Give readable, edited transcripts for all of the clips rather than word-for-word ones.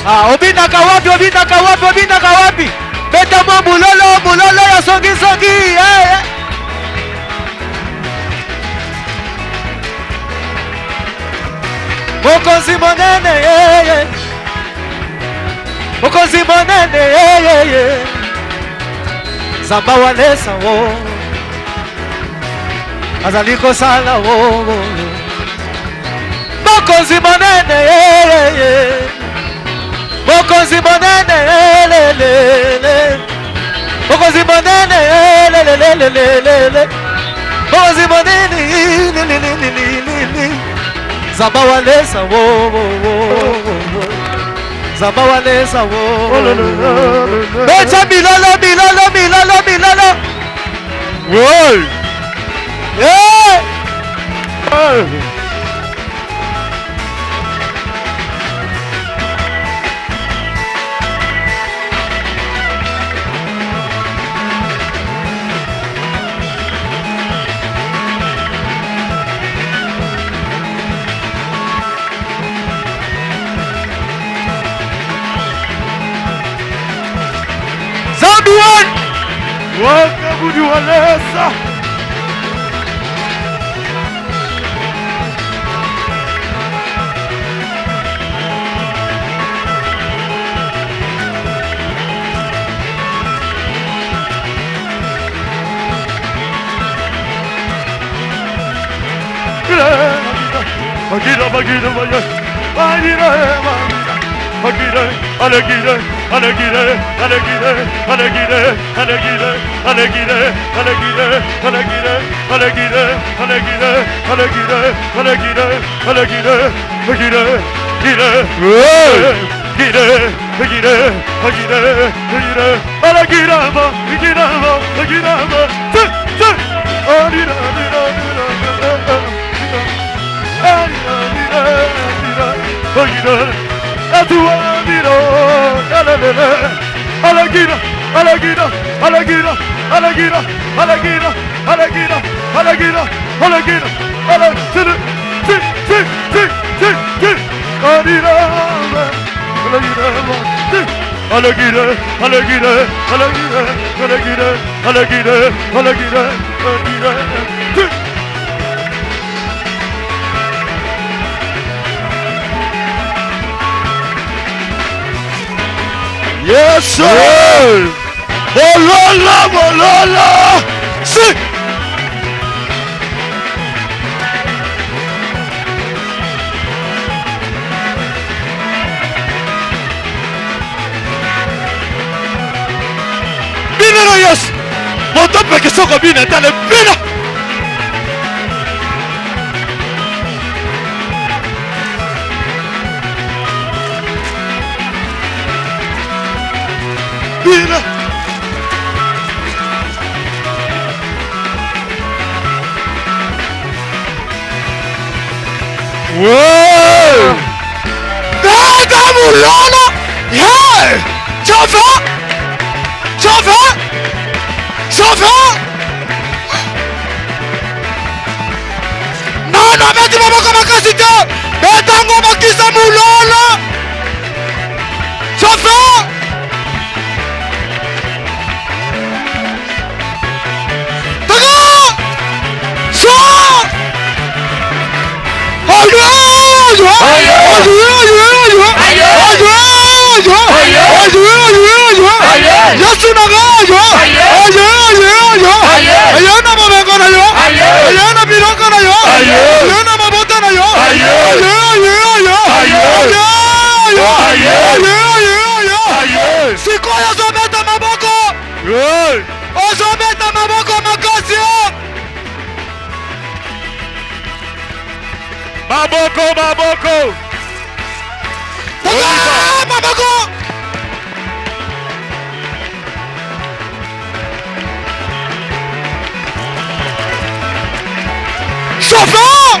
Obinaka wapi, obinaka wapi, obinaka wapi? Beta mo mulolo, mulolo ya songi songi. Mokonzi monene, Mokonzi monene, Zamba walesa wo, azaliko sala wo. Mokonzi monene, Mokonzi monene, Mokonzi monene, Mokonzi monene, Zamba walesa wo, Zamba walesa wo. Becha milolo, milolo, milolo, milolo. Woy! Yeah! Wakabudu walesa Magida, magida, magida, magida, magida, alagida, alagida, alagida, alagida, alagida, alagida, alagida, alagida, alagida, alagida, alagida, alagida, alagida, magida, gida, gida, magida, magida, magida, alagida, magida, magida, alagida, Alagida, alagida, alagida, alagida, alagida, alagida, alagida, alagida, alagida, alagida, alagida, alagida, alagida, alagida, yes, sir! Molola, molola! Si! Bina no yes! Motope ke soko bina tale bina! Bina! Wow! Dada mulana! Yeah! Chauffeur! Chauffeur! Chauffeur! Non, non, mais tu vas pas comme un cassité! Mais t'as un gros qui s'est moulana! Chauffeur! Maboko, Maboko! Maboko! Chauffeur!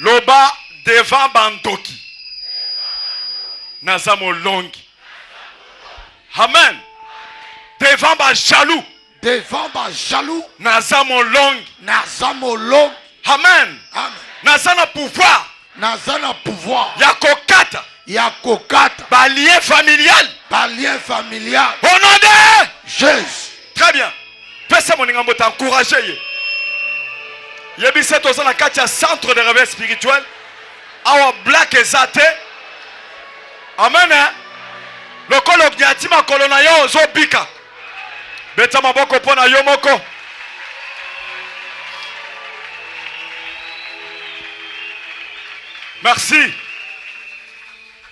Loba devant bandoki. Naza molongi. Amen. Devant ba jaloux. Devant ba jaloux. Naza molongi. Naza molongi. Amen. Amen. Naza na pouvoir. Naza na pouvoir. Ya kokata. Ya kokata. Ba lien familial. Ba lien familial. Au nom de Jésus. Très bien. Fais mon ingambo t'encourager. Yebise toza na kati ya centre de réveil spirituel. Awa black ezate. Amen. Lokolo gyatima kolona yo ozobika. Beta maboko pona yo moko. Merci.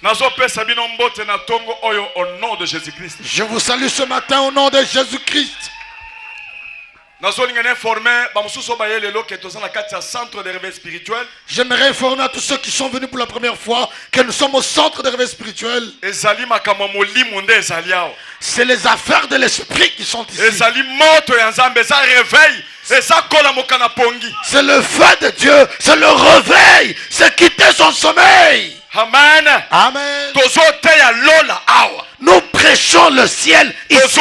Nazo pesa bino mbote na tongo oyo au nom de Jésus-Christ. Je vous salue ce matin au nom de Jésus-Christ. J'aimerais informer à tous ceux qui sont venus pour la première fois que nous sommes au centre de réveil spirituel. C'est les affaires de l'esprit qui sont ici. C'est le feu de Dieu, c'est le réveil, c'est quitter son sommeil. Amen. Amen. Lola. Nous prêchons le ciel ici.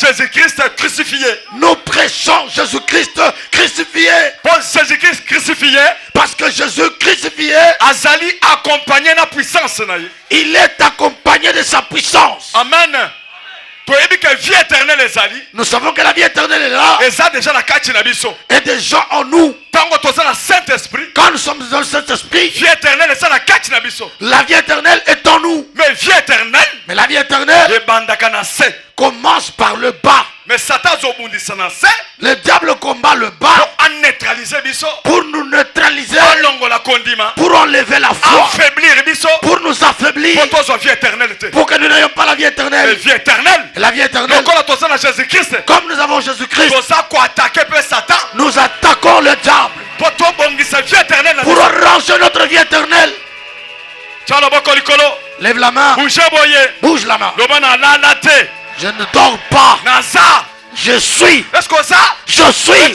Jésus-Christ crucifié. Nous prêchons Jésus-Christ crucifié. Pour Jésus-Christ crucifié. Parce que Jésus crucifié. Azali accompagné de puissance. Il est accompagné de sa puissance. Amen. Nous savons que la vie éternelle est là. Et déjà en nous. Quand nous sommes dans le Saint-Esprit, la vie éternelle est en nous. Mais la vie éternelle commence par le bas. Mais Satan le diable combat le bas pour nous neutraliser, pour enlever la foi, pour nous affaiblir, pour que nous n'ayons pas la vie éternelle. La vie éternelle, comme nous avons Jésus-Christ, nous attaquons le diable pour ranger notre vie éternelle. Lève la main, bouge la main. Je ne dors pas. Je suis. Est-ce que ça? Je suis.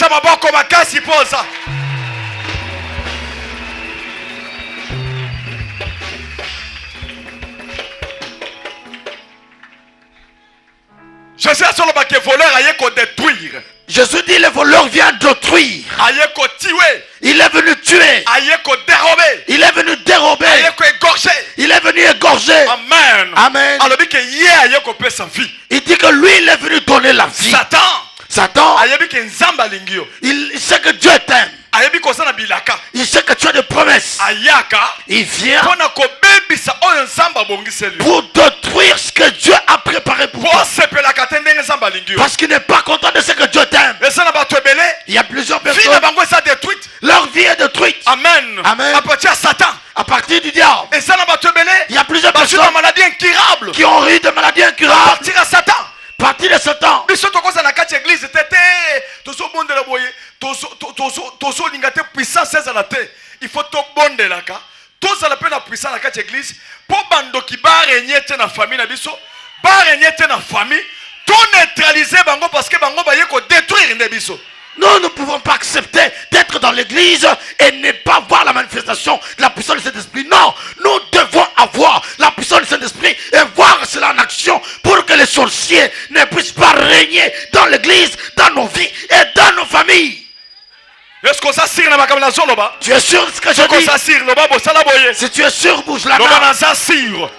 Jésus a solo que voleur aille ko détruire. Jésus dit le voleur vient détruire. Aille ko tuer. Il est venu tuer. Aille ko dérober. Il est venu dérober. Aille ko égorger. Il est venu égorger. Amen. Amen. Alors dit que hier aille ko paie sa vie. Il dit que lui il est venu donner la vie. Satan. Il sait que Dieu t'aime. Il sait que tu as des promesses. Il vient pour détruire ce que Dieu a préparé pour toi. Parce qu'il n'est pas content de ce que Dieu t'aime. Il y a plusieurs personnes. Leur vie est détruite. Amen. Amen. À partir du diable. Il y a plusieurs personnes qui ont ri de maladies incurables. Parti de Satan. Il faut tout bonde là ka. Tout ça la peine la puissance dans la église pour bando qui ba régner na famille na biso, ba régner na famille, tout neutraliser bango parce que bango ba yeko détruire ne biso. Nous ne pouvons pas accepter d'être dans l'église et ne pas voir la manifestation de la puissance du Saint-Esprit. Non, nous devons avoir la puissance du Saint-Esprit et voir cela en action pour que les sorciers ne puissent pas régner dans l'église, dans nos vies et dans nos familles. Est-ce que ça sire na makamna solo ba? Tu es sûr de ce que je dis? Ça sire le ba bo sala boye. Si tu es sûr, bouge la main.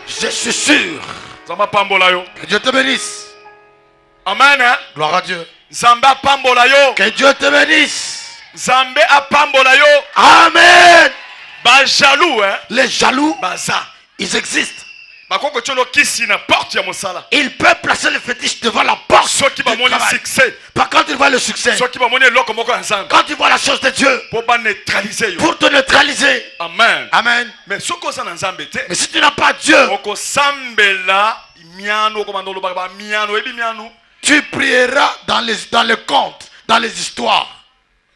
Je suis sûr. Que Dieu te bénisse. Amen. Gloire à Dieu. Zamba pambola yo. Que Dieu te bénisse. Zambé a pambola yo. Amen. Ba jaloux hein. Les jaloux. Baza. Ils existent. Il peut placer le fétiche devant la porte. Par contre, il voit le succès. Quand il voit la chose de Dieu, pour te neutraliser. Amen. Amen. Mais si tu n'as pas Dieu, tu prieras dans les contes, dans les histoires.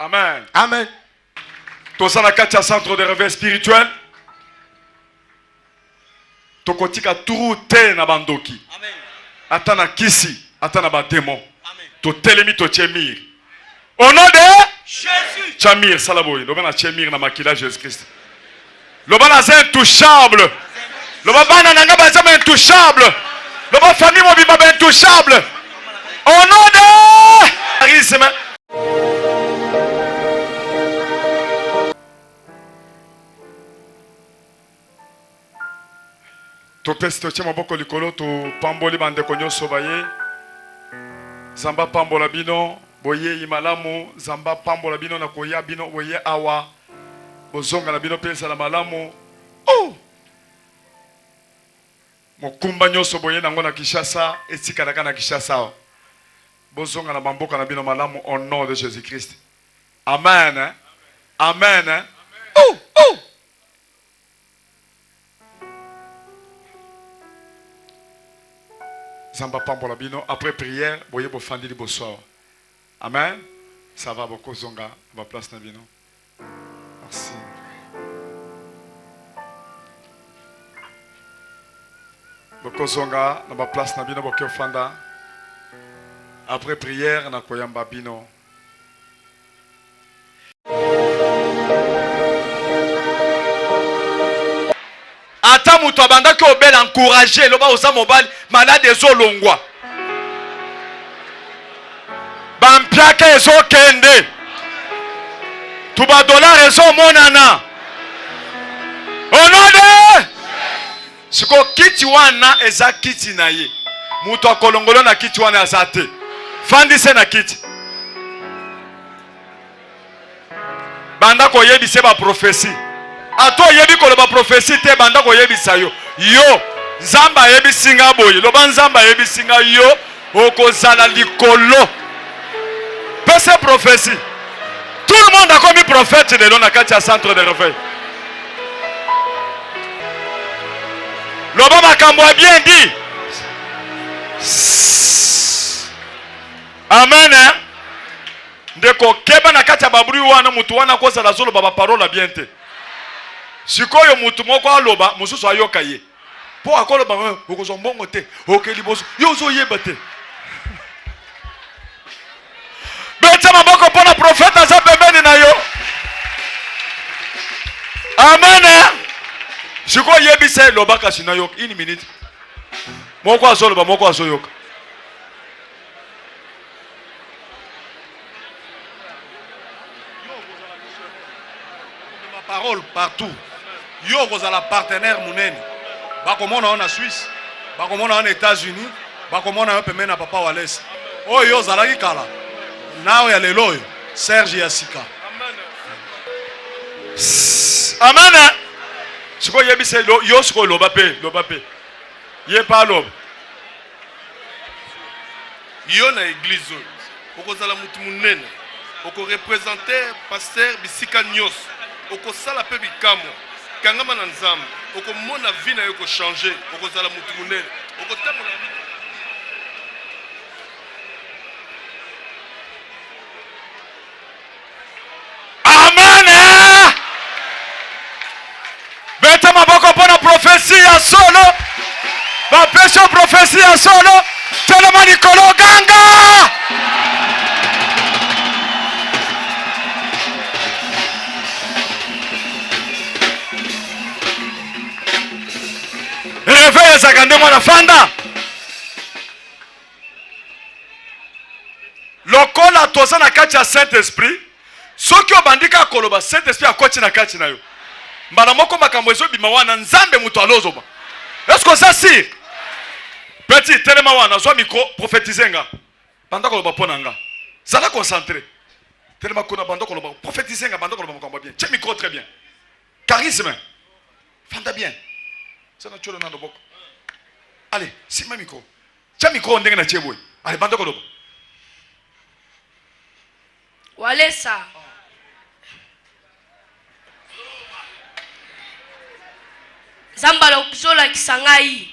Amen. Amen. Centre de réveil spirituel. Tokotika turu te na bandoki. Amen. Atana kisi, atana ba démon. Amen. To telemi to tchemir. Au nom de Jésus. Tchamir salaboy. Do na tchemir na makila Jésus Christ. Loba naza intouchable. Loba bana nanga baza intouchable. Loba famille mobimba intouchable. Au nom de charisme. Topesi totie maboko likolo to pamboli bandeko nyonso baye. Zamba pambola bino boye imalamu, zamba pambola bino na koya bino boye awa. Bozonga na bino pesa la malamu. Oh! Mokumba nyonso boye nango na Kinshasa, etika na Kinshasa. Bozonga na bamboka na bino malamu au nom de Jésus-Christ. Amen. Amen. Oh! Oh! Zamba pambola bino après prière, boye bo fandi li bonsoir. Amen. Ça va beaucoup zonga, va place na bino. Merci. Beaucoup zonga, na ba place na bino boke fanda. Après prière na koyamba bino. Ata mutu abanda ki obel encourager loba oza mobali malade ezolongwa. Bampiaka ezokende. Tuba dollar ezomonana. Onode! Siko kiti wana eza kiti na ye. Mutu akolongolo na kiti wana azate. Fandise na kiti. Banda koyebise ba prophétie. Ato yebi koloba prophétie te banda koyebisa yo. Yo Nzamba yebi singa boye. Loba Nzamba yebi singa yo okozala likolo. Pese prophétie. Tout le monde a commis prophète de l'Onakatia centre de réveil. L'Obama Kambo a bien dit. Amen. Hein? Ndeko keba na katia babri wana mutu wana koza la zolo baba parole bien te. Sikoyo mutu moko aloba mususu ayoka ye. Po akoloba okozo mbongo te. Okeli boso. Yo zo yeba te. Beta maboko pona prophète aza pembeni na yo. Amen. Siko yebi se lobaka sinayoka. Une minute. Moko azoloba moko azoyoka. Parole partout. Yo vous la partenaire munene. Bakomona en Suisse, bakomona en États-Unis, bakomona pe mena papa Wallace. Oh yo zalaki kala. Now ya lelo Serge Yasika. Amen. Siko yebi se yo siko loba pe. Ye pa loba. Yo na église okozala mutu munene. Oko représenter pasteur Bisika Nyos. Oko sala pe bikamo. Kangama na nzambe. Oko mona vie na yo ko changer. Oko sala mutu munene. Oko tamola. Amen. Beta maboko pona prophétie ya solo. Ba pesho prophétie ya solo. Telema Nikolo Ganga. Réveille zakande mwana fanda. Lokola toza na kati ya Saint-Esprit. Soki obandika koloba Saint-Esprit akoti na kati na yo. Mbala moko makambo ezo bima wana nzambe mutu alozoba. Est-ce que ça si? Petit telema wana zwa micro prophétiser nga. Banda koloba pona nga. Zala concentré. Telema kona banda koloba prophétiser nga banda koloba makambo bien. Tiens micro très bien. Charisme. Fanda bien. Ça na cholo na ndoboko. Allez, si ma micro. Tiens micro ndenge na cheboy. Allez banda koloba. Walesa. Zambala zola kisangai.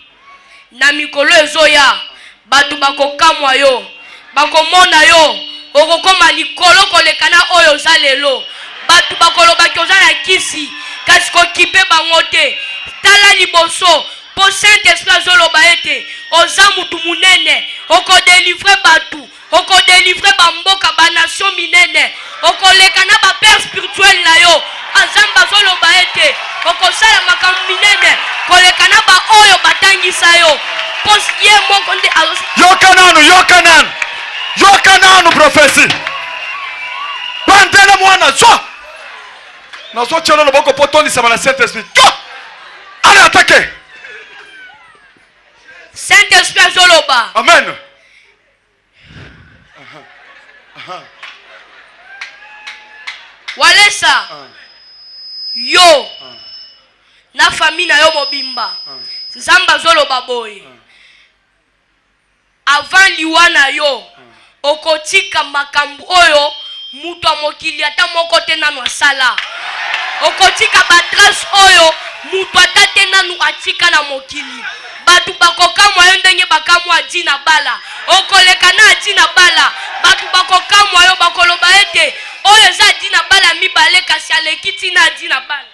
Na mikolo ezoya. Batu bakokamwa yo. Bakomona yo. Okokoma likolo kolekana oyo zalelo. Batu bakolo bakyoza na kisi. Kasi kokipe bangote. Tala liboso. Po Saint-Esprit zoloba ete. Oza mutu munene. Oko délivrer batu. Oko délivrer bamboka ba nation minene. Oko lekana ba père spirituel na yo. Azamba zoloba ete. okosala makambo minene koleka na baoyo batangisa yo mposi ye moko nde yoka nanu prophétie bandela mwana zwa nazotiana loboko po tondisama na Saint-Esprit allez attaquer Saint-Esprit azoloba amen walesa yo na famille na yo mobimba nzambe azoloba boye avant liwa na yo okotika makambo oyo mutu ya mokili ata moko te nanu asala okotika batrace oyo mutu ata te nanu atika na mokili batu bakokamwa yo ndenge bakamwa adi na bala okoleka na adi na bala batu bakokamwa yo bakoloba ete oyo eza adi na bala mibale kasi aleki tina adi na bala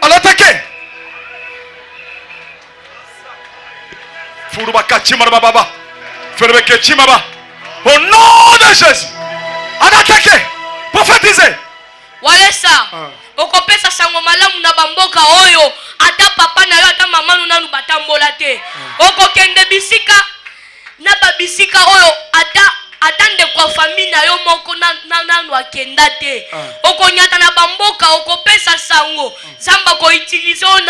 alattaquer Furubaka Chimaba Baba Furubeke Chimaba au nom de Jésus en attaquer prophétiser walesa okopesa sango malamu na bamboka oyo ata papa na yo ata mama nanu batambola te okokende bisika na babisika oyo ata ndeko famille na yo moko nanu akenda te okonyata na bamboka okopesa sango zamba ko utiliser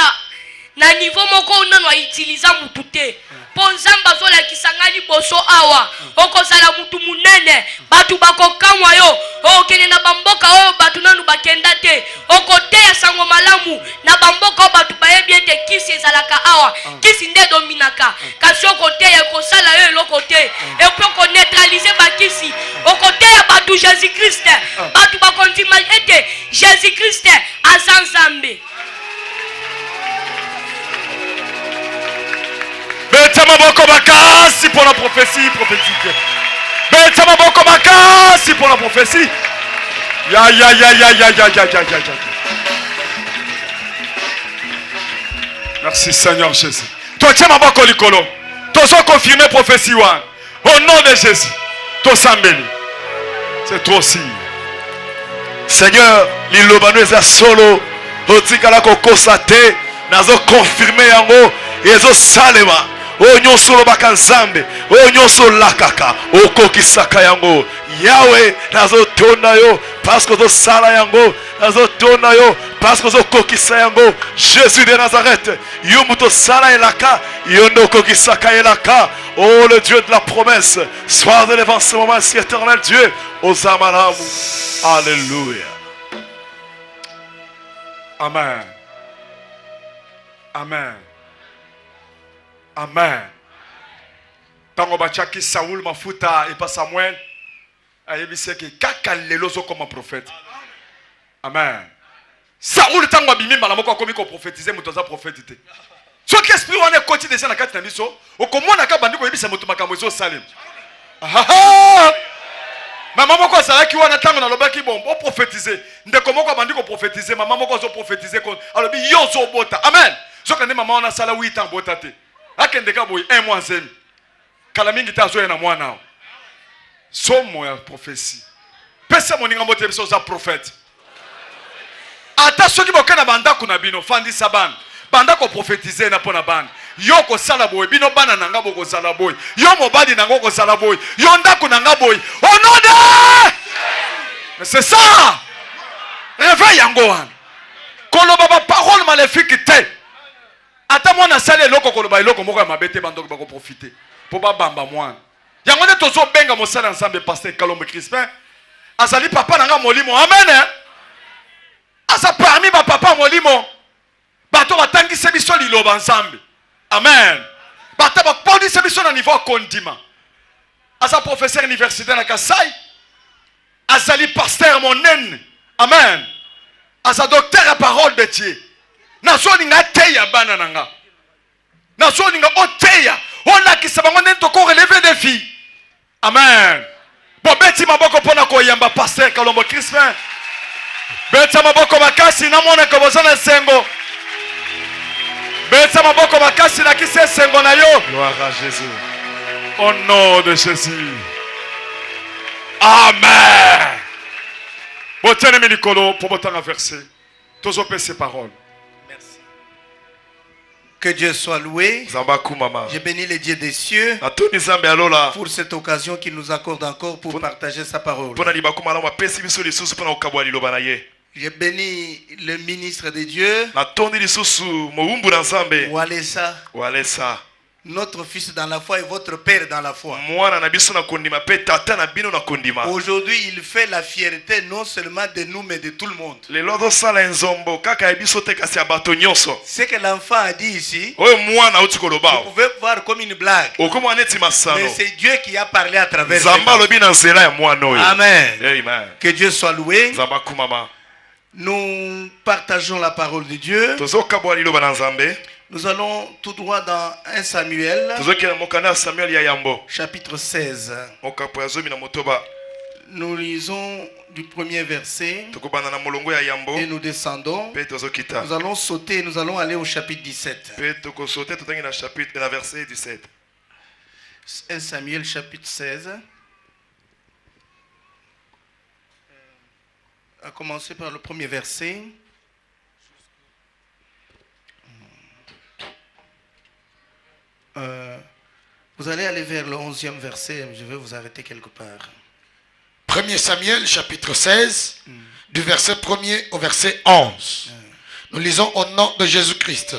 na niveau moko nanu autiliser mutu te po nzamba azolakisa nga liboso awa okozala mutu munene batu bakokamwa yo okende na bamboka oyo batu nanu bakenda te okoteya sango malamu na bamboka oyo batu bayebi ete kisi ezalaka awa kisi nde dominaka kasi okoteya ekosala yo eloko te epo okoneutralize bakisi okoteya batu Jésus Christ batu bakondima ete Jésus Christ aza nzambe Beta maboko makasi pour la prophétie prophétique. Beta maboko makasi pour la prophétie. Ya. Merci Seigneur Jésus. Toi tiens maboko likolo. Toi so confirmer prophétie wa. Au nom de Jésus. Toi sambeli. C'est toi aussi. Seigneur, lilobano eza solo. Otikala ko kosate. Nazo confirmer yango. Ezo salema. Onyoso lobaka nzambe onyoso lakaka okokisaka yango yawe nazotona yo parce que ozosala yango nazotona yo parce que ozokokisa yango Jésus de Nazareth yo mutu osala elaka yo nde okokisaka elaka oh le Dieu de la promesse sois élevé en ce moment si éternel Dieu oza malamu alléluia amen amen amen. Tango bachaki Saoul mafuta et pas Samuel. Ayebise que kaka lelozo comme un prophète. Amen. Saoul tango bimi malamoko komi ko prophétiser mutoza prophétité. So qui esprit on est côté de ça na kati na biso, okomona ka bandiko yebisa mutu makambo zo salim. Maman moko salaki wana tango na lobaki bon o prophétiser. Ndeko moko bandiko prophétiser, maman moko zo prophétiser kon alobi yo zo bota. Amen. Zokane maman ona sala 8 ans bota te. Akendeka boy 1 mois nzemi kala mingi tazo na mwana somo ya prophétie pesa moninga mbote biso za prophète ata soki bokana banda kuna bino fandi saban banda ko prophétiser na pona ban yo ko sala boy bino bana nanga boko sala boy yo mobadi nanga ko sala boy yo ndako nanga boy au nom de c'est ça réveille yango wan koloba ba parole maléfique te ata mwana sale eloko koloba eloko moko ya mabete bandoko bako profiter po ba bamba mwana yango ne tozo benga mosala ensemble pasteur Kalombe Crispin azali papa nanga molimo amen asa parmi ba papa molimo bato batangise biso liloba ensemble amen bato bakpondise biso na niveau kondima asa professeur universitaire na Kasai azali pasteur monene amen asa docteur à parole de Dieu Nazoni nga teya bana nanga. Nazoni nga oteya. Ona kisabango nento ko relever des filles. Amen. Bon beti maboko pona ko yamba pasteur Kalombe Crispin. Beti maboko makasi na mona ko bozana sengo. Beti maboko makasi na kise sengo na yo. Gloire à Jésus. Au nom de Jésus. Amen. Bon, tenez-moi Nicolo pour votre verset. Tous opé ces paroles. Merci. Que Dieu soit loué. Je bénis les dieux des cieux pour cette occasion qu'il nous accorde encore pour partager sa parole. Je bénis le ministre de Dieu, Walesa, notre fils dans la foi et votre père dans la foi. Aujourd'hui, il fait la fierté non seulement de nous, mais de tout le monde. Ce que l'enfant a dit ici, vous pouvez voir comme une blague. Mais c'est Dieu qui a parlé à travers lui. Amen. Que Dieu soit loué. Nous partageons la parole de Dieu. Nous allons tout droit dans 1 Samuel, chapitre 16. Nous lisons du premier verset et nous descendons. Nous allons sauter et nous allons aller au chapitre 17. 1 Samuel, chapitre 16. À commencer par le premier verset. Vous allez aller vers le 11e verset. Je vais vous arrêter quelque part. 1 Samuel, chapitre 16, du verset 1er au verset 11. Nous lisons au nom de Jésus-Christ.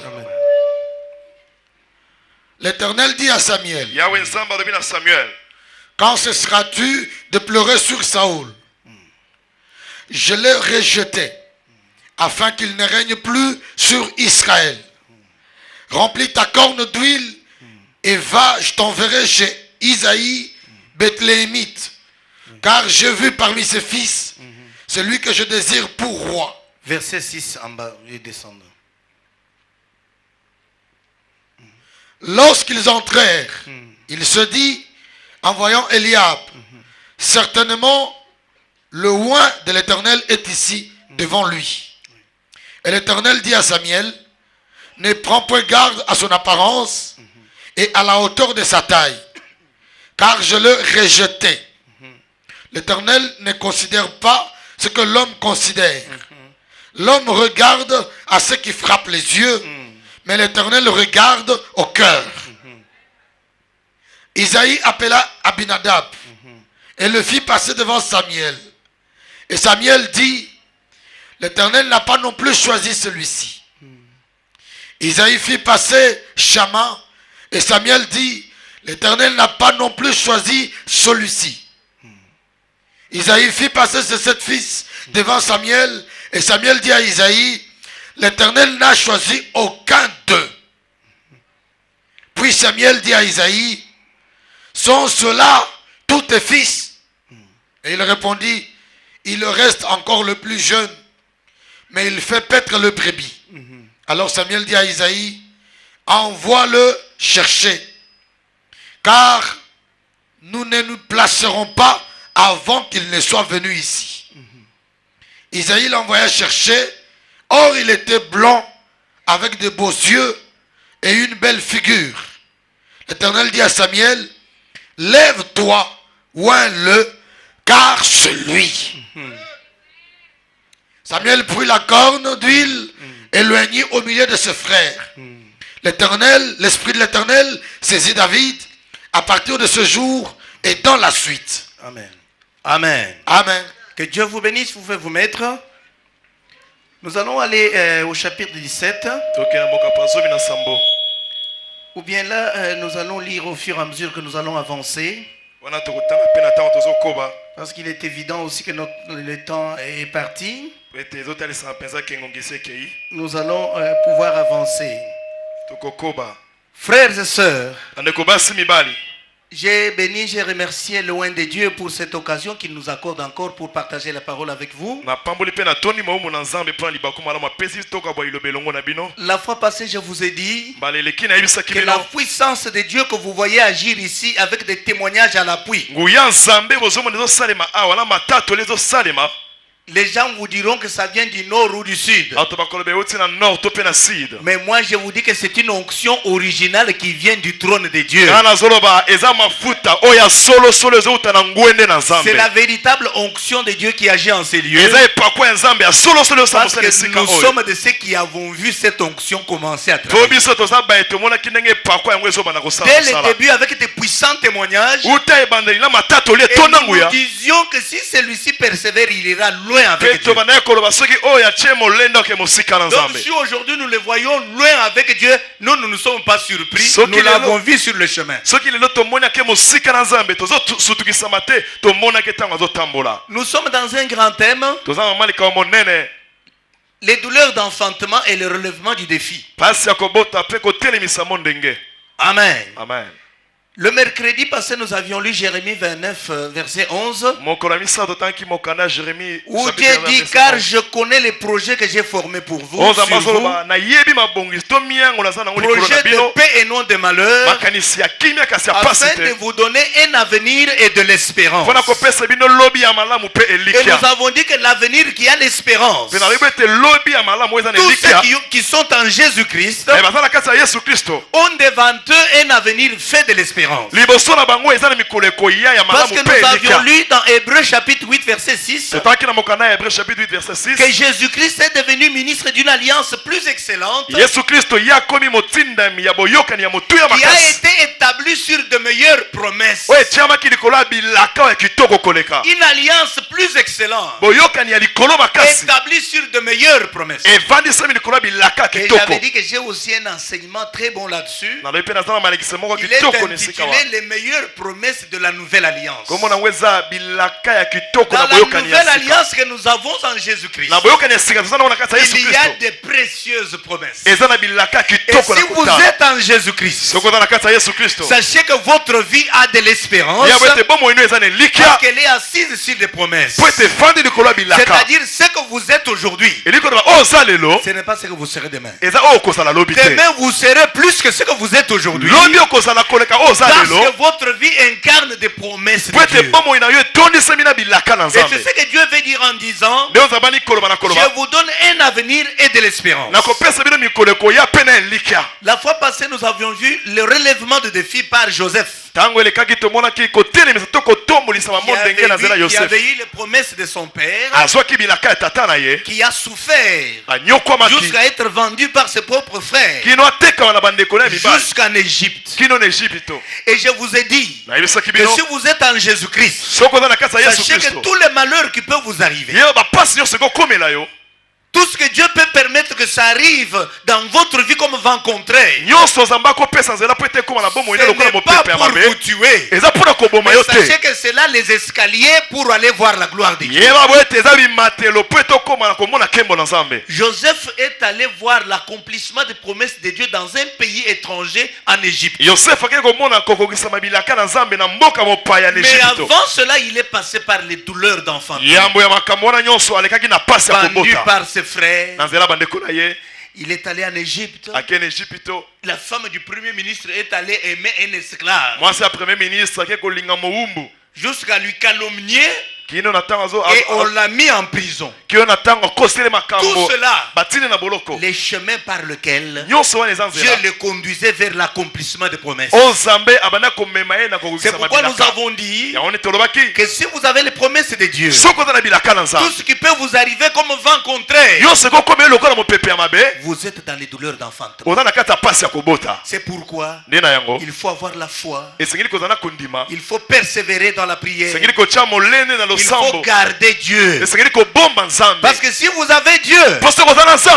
L'Éternel dit à Samuel, quand cesseras-tu de pleurer sur Saoul? Je l'ai rejeté, afin qu'il ne règne plus sur Israël. Remplis ta corne d'huile et va, je t'enverrai chez Isaïe, Bethléemite, car j'ai vu parmi ses fils celui que je désire pour roi. Verset 6 en bas, et descendant. Lorsqu'ils entrèrent, il se dit, en voyant Eliab, certainement le oint de l'Éternel est ici devant lui. Et l'Éternel dit à Samuel, ne prends point garde à son apparence et à la hauteur de sa taille, car je le rejetais. L'Éternel ne considère pas ce que l'homme considère. L'homme regarde à ce qui frappe les yeux, mais l'Éternel regarde au cœur. Isaïe appela Abinadab et le fit passer devant Samuel. Et Samuel dit, l'Éternel n'a pas non plus choisi celui-ci. Isaïe fit passer Shama. Et Samuel dit, l'Éternel n'a pas non plus choisi celui-ci. Isaïe fit passer ses 7 fils devant Samuel. Et Samuel dit à Isaïe, l'Éternel n'a choisi aucun d'eux. Puis Samuel dit à Isaïe, sont ceux-là tous tes fils? Et il répondit, il reste encore le plus jeune, mais il fait paître le brebis. Alors Samuel dit à Isaïe, envoie-le chercher, car nous ne nous placerons pas avant qu'il ne soit venu ici. Isaïe l'envoya chercher. Or il était blond, avec de beaux yeux et une belle figure. L'Éternel dit à Samuel, lève-toi, oins-le, car c'est lui. Samuel prit la corne d'huile et l'oignit au milieu de ses frères. L'Éternel, l'Esprit de l'Éternel saisit David à partir de ce jour et dans la suite. Amen. Amen. Amen. Que Dieu vous bénisse, vous pouvez vous mettre. Nous allons aller au chapitre 17. Ou bien là, nous allons lire au fur et à mesure que nous allons avancer. Parce qu'il est évident aussi que le temps est parti. Nous allons pouvoir avancer. Frères et sœurs, j'ai béni, j'ai remercié le loin de Dieu pour cette occasion qu'il nous accorde encore pour partager la parole avec vous. La fois passée, je vous ai dit que la puissance de Dieu que vous voyez agir ici avec des témoignages à l'appui, Les gens vous diront que ça vient du nord ou du sud. Mais moi je vous dis que c'est une onction originale qui vient du trône de Dieu. C'est la véritable onction de Dieu qui agit en ces lieux. Parce que nous sommes de ceux qui avons vu cette onction commencer à travailler. Dès le début, avec des puissants témoignages, et nous disions que si celui-ci persévère, il ira loin avec Dieu. Donc si aujourd'hui nous le voyons loin avec Dieu, nous ne nous sommes pas surpris. Nous l'avons vu sur le chemin. Nous sommes dans un grand thème. Les douleurs d'enfantement et le relèvement du défi. Amen. Amen. Le mercredi passé, nous avions lu Jérémie 29, verset 11. Où Dieu dit, car je connais les projets que j'ai formés pour vous, sur vous. Projet de paix et non de malheur, afin de vous donner un avenir et de l'espérance. Et nous avons dit que l'avenir qui a l'espérance, tous ceux qui sont en Jésus-Christ ont devant eux un avenir fait de l'espérance. Parce que nous avions lu dans Hébreux chapitre 8 verset 6 que Jésus-Christ est devenu ministre d'une alliance plus excellente qui a été établie sur de meilleures promesses. Une alliance plus excellente établie sur de meilleures promesses. Et j'avais dit que j'ai aussi un enseignement très bon là-dessus. Il est intitulé les meilleures promesses de la nouvelle alliance. Dans la nouvelle alliance que nous avons en Jésus-Christ, il y a des précieuses promesses. Et si vous êtes en Jésus-Christ, sachez que votre vie a de l'espérance parce qu'elle est assise sur des promesses. C'est-à-dire ce que vous êtes aujourd'hui, ce n'est pas ce que vous serez demain. Demain vous serez plus que ce que vous êtes aujourd'hui. Parce que votre vie incarne des promesses de Dieu. Et c'est ce que Dieu veut dire en disant, je vous donne un avenir et de l'espérance. La fois passée, nous avions vu le relèvement de défi par Joseph. Qui avait eu les promesses de son père, qui a souffert jusqu'à être vendu par ses propres frères jusqu'en Égypte. Et je vous ai dit que si vous êtes en Jésus-Christ, sachez que tous les malheurs qui peuvent vous arriver, tout ce que Dieu peut permettre que ça arrive dans votre vie comme vent contraire, ce n'est pas pour vous tuer. Mais sachez que c'est là les escaliers pour aller voir la gloire de Dieu. Joseph est allé voir l'accomplissement des promesses de Dieu dans un pays étranger en Égypte. Mais avant cela, il est passé par les douleurs d'enfantement. Vendu par ses frères. Il est allé en Égypte. La femme du premier ministre est allée aimer un esclave jusqu'à lui calomnier. Et on l'a mis en prison. Tout cela, les chemins par lesquels Dieu le conduisait vers l'accomplissement des promesses. C'est pourquoi nous avons dit que si vous avez les promesses de Dieu, tout ce qui peut vous arriver comme vent contraire, vous êtes dans les douleurs d'enfantement. C'est pourquoi il faut avoir la foi. Il faut persévérer dans la prière. Il faut garder Dieu. Parce que si vous avez Dieu,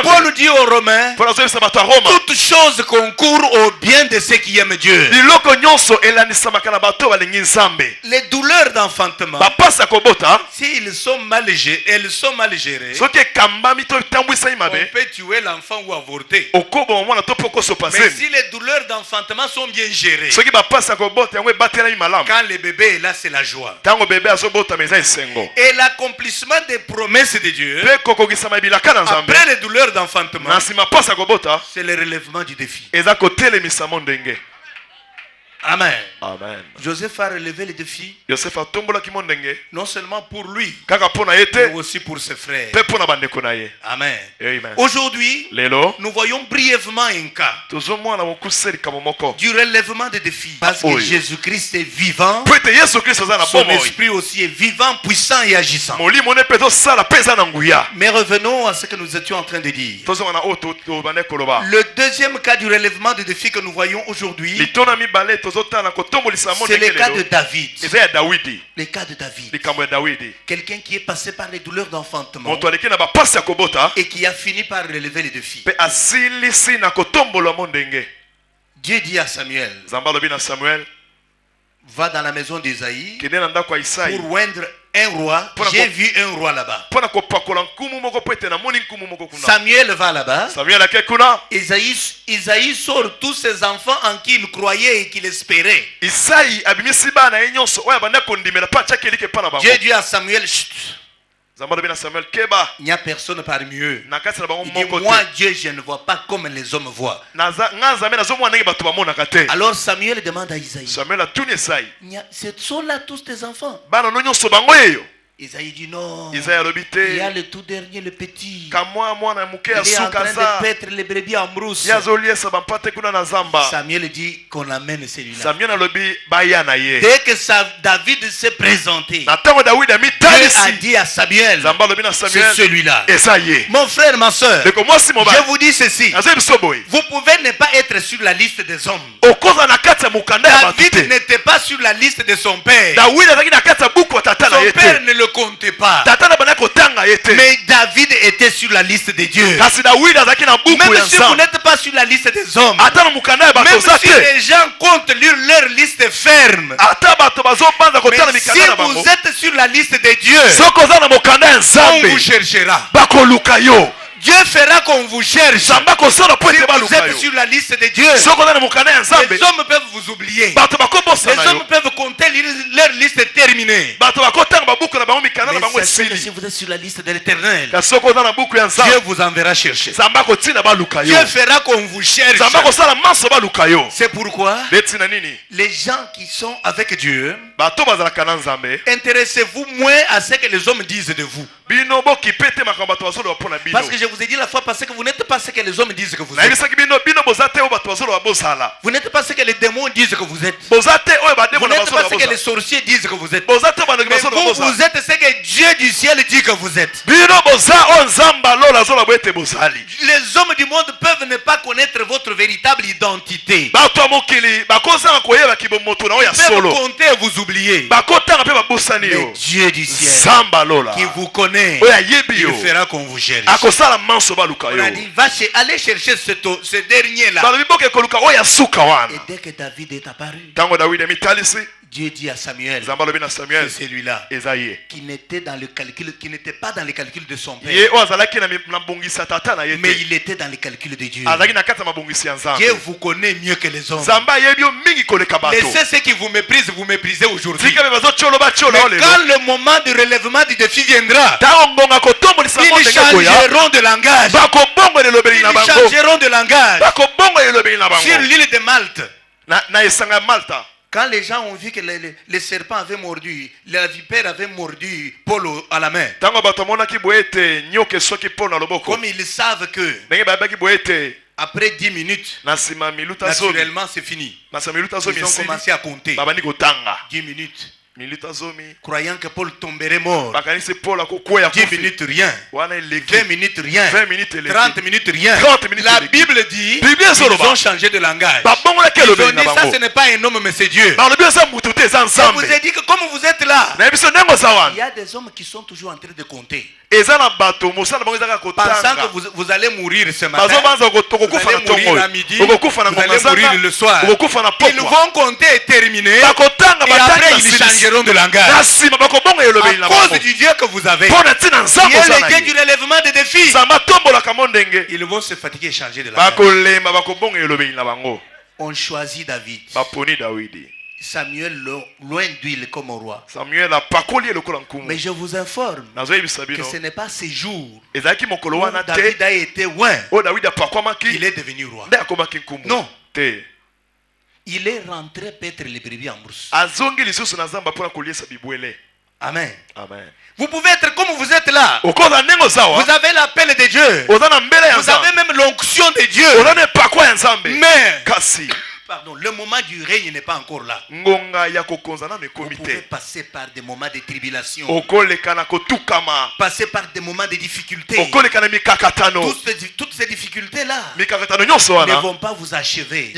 Paul dit aux Romains, toutes choses concourent au bien de ceux qui aiment Dieu. Les douleurs d'enfantement, s'ils sont mal gérées, elles sont mal gérées, on peut tuer l'enfant ou avorter. Mais si les douleurs d'enfantement sont bien gérées, quand le bébé est là, c'est la joie. Et l'accomplissement des promesses de Dieu après les douleurs d'enfantement, c'est le relèvement du défi. Amen. Amen. Joseph a relevé le défi. Joseph a tombolaki mondenge. Non seulement pour lui, Kaka pona yete, mais aussi pour ses frères. pe pona bandeko na ye. Amen. Amen. Aujourd'hui, Lelo, nous voyons brièvement un cas tozomona mokuseli kamomoko. du relèvement des défis. Parce que Jésus-Christ est vivant. Pete Yesu Kristo za na Son bomoi. esprit aussi est vivant, puissant et agissant. Molimo ne peto sala pesa na nguya. Mais revenons à ce que nous étions en train de dire. Tozomana oto to bandeko loba. Le deuxième cas du relèvement des défis que nous voyons aujourd'hui, Litona mi bale tozotana kotombolisa monde c'est le cas de David. Ezaya Dawidi. Le cas de David. Likambo ya Dawidi. Quelqu'un qui est passé par les douleurs d'enfantement Moto aleki na ba pasi ya kobota. et qui a fini par relever les défis. Pe asilisi na kotombola mondenge. Dieu dit à Samuel, Zamba lobi na Samuel. va dans la maison d'Ésaïe Kende na ndako ya Isaïe. pour oindre un roi. J'ai vu un roi là-bas. Pona kopakola nkumu moko pete na moni nkumu moko kuna. Samuel va là-bas. Samuel akekuna. Isaïe sort tous ses enfants en qui il croyait et qu'il espérait. Isaïe abimisi bana yenyonso oya banda kondimela pa chake like pana bango. Dieu dit à Samuel, chut. Zamba lobi na Samuel keba. Il n'y a personne parmi eux. Na kati na bango Il dit, moko te. moi Dieu je ne vois pas comme les hommes voient. Nganza me nazo mwana nge bato bamonaka te. Alors Samuel demande à Isaïe, Samuel atuni Isaïe. ce sont là tous tes enfants? Bana no nyonso bango yeyo. Isaïe dit non. Isaïe alobi te. Il y a le tout dernier, le petit. Kamwa mwana muke ya Il est en train sukaza. de paître les brebis en brousse. Yazoliesa bampate kuna na zamba. Samuel dit qu'on amène celui-là. Samuel alobi baya na ye. Dès que David s'est présenté, Na tango David ami Dieu a talisi. dit à Samuel, Zamba alobi na c'est Samuel. celui-là. Esa ye. Mon frère, ma soeur, Deko mwasi je mobali. vous dis ceci. Azo biso boy. Vous pouvez ne pas être sur la liste des hommes. Okoza na kati ya mukanda ya bato David te. n'était pas sur la liste de son père. David azaki na kati ya buku ya tata na Son ye père te. ne le comptait pas. Tata na bana kotanga ye te. Mais David était sur la liste de Dieu. Kasi David azaki na buku Même ya si vous nzambe. n'êtes pas sur la liste des hommes, Ata na mukanda ya bato même za si te. les gens comptent lire leur liste ferme, Ata bato bazobanza kotala mais si mikanda na bango. vous êtes sur la liste de Dieu, Soko oza na mukanda ya on nzambe. vous cherchera. Bakoluka yo. Dieu fera qu'on vous cherche. Zamba kosala po Si ete vous baluka êtes yo. sur la liste de Dieu, Soko oza na mukanda ya nzambe. les hommes peuvent vous oublier. Bato bakobosa Les na yo. hommes peuvent compter leur liste terminée. Bato bakotanga babuku na bango mikanda na bango Mais sachez que esili. si vous êtes sur la liste de l'Éternel, Kasi soko oza na buku ya Dieu nzambe. vous enverra chercher. Zamba kotina baluka yo. Dieu fera qu'on vous cherche. Zamba kosala maso baluka yo. C'est pourquoi Beti na nini? les gens qui sont avec Dieu, Bato bazalaka na nzambe. intéressez-vous moins à ce que les hommes disent de vous. Bino bokipe te makambo bato bazoloba mpo na bino. Parce que je vous ai dit la fois passée que vous n'êtes pas ce que les hommes disent que vous êtes. nayebisaki bino boza te oyo bato bazoloba bozala. Vous n'êtes pas ce que les démons disent que vous êtes. Boza te oyo Vous bademo na n'êtes pas bazoloba ce que les bozala. sorciers disent que vous êtes. Boza te bandoki Mais bazoloba vous, bozala. vous êtes ce que Dieu du ciel dit que vous êtes. Bino boza oyo nzambe alola azoloba ete bozali. Les hommes du monde peuvent ne pas connaître votre véritable identité. Bato ya mokili bakozanga koyeba kibomoto na oyo ya Ils peuvent solo. compter et vous oublier. Bakotanga mpe babosani Mais yo. Dieu du ciel Nzambe alola qui vous connaît, oyo ayebi yo. il fera qu'on vous cherche. Akosala manso baluka On yo. a dit, allez chercher ce dernier-là. balobi boke koluka oyo ya suka Et wana. dès que David est apparu, Ntango Dawidi amitalisi, Dieu dit à Samuel, nzambe alobi na Samuel, c'est celui-là eza ye. qui n'était dans le calcul, qui n'était pas dans les calculs de son Ye père, oyo azalaki na mabongisi ya tata na ye mais te. il était dans les calculs de Dieu. Azalaki na kati ya mabongisi ya nzambe. Dieu vous connaît mieux que les hommes. Nzambe ayebi yo mingi koleka bato. Laissez ceux qui vous méprisent, vous méprisez aujourd'hui. Tika be bazotsholo bacholo Mais lelo. quand le moment du relèvement du défi viendra, Ntango ngonga kotombolisa ils monde ngekoya. changeront de langage. Bakobongo elobeli na Ils bango. changeront de langage. Bakobongo elobeli na Sur bango. l'île de Malte, Na esanga ya Malta. quand les gens ont vu que les serpents avaient mordu, la vipère avait mordu Paul à la main, Ntango bato amonaki boye ete nyoka esoki Paul na loboko. comme ils savent que Ndenge bayebaki boye ete après 10 minutes, na nsima minuta zomi. naturellement c'est fini. Na nsima minuta zomi Ils ont esili. commencé à compter. Babandi kotanga. 10 minutes, Minuta zomi. croyant que Paul tomberait mort. Bakanisi Paul akokweya 10 kufi. minutes, rien. Wana eleki. 20 minutes, rien. 20 minutes eleki. 30 minutes, rien. 30 minutes La eleki. Bible dit Bible qu'ils ezoloba. ont changé de langage. Babongolaki Ils ont elobeli dit na ça, bango. ce n'est pas un homme, mais c'est Dieu. balobi eza mutu te eza Je vous nzambe. ai dit que comme vous êtes là, Na biso ndenge oza il wana. y a des hommes qui sont toujours en train de compter, Eza na bato mosala bango ezaka pensant que kotanga. vous allez mourir ce matin. Bazobanza Vous okokufa allez na ntongo mourir à oyo. midi, Okokufa na vous allez ngonga mourir zanga. le soir. Okokufa na Ils pokwa. vont compter et terminer. Bakotanga Et après, batanga ils silisi. changeront de Na langage. nsima bakobonga elobeli na À cause bango. du Dieu que vous avez. Mpo na ntina Il nzambe y a oza le na Dieu ye. du relèvement des défis. Nzambe atombolaka mo ndenge. Ils vont se fatiguer et changer de langage. Bakolemba bakobonga elobeli na bango. On choisit David. Baponi Dawidi. Samuel loin d'huile comme roi. Samuel apakoli lokola nkumu. Mais je vous informe Nazoyebisa que bino. ce n'est pas ces jours Ezalaki mokolo où wana David te. a été loin Oyo Dawidi apakwamaki. qu'il est devenu roi. Nde akomaki nkumu. Non. Te. Il est rentré paître les brebis en brousse. Amen. Amen. Vous pouvez être comme vous êtes là. Vous avez l'appel de Dieu. Vous avez même l'onction de Dieu. Mais pardon, le moment du règne n'est pas encore là. Vous pouvez passer par des moments de tribulation. Passer par des moments de difficultés. Toutes ces difficultés-là ne vont pas vous achever.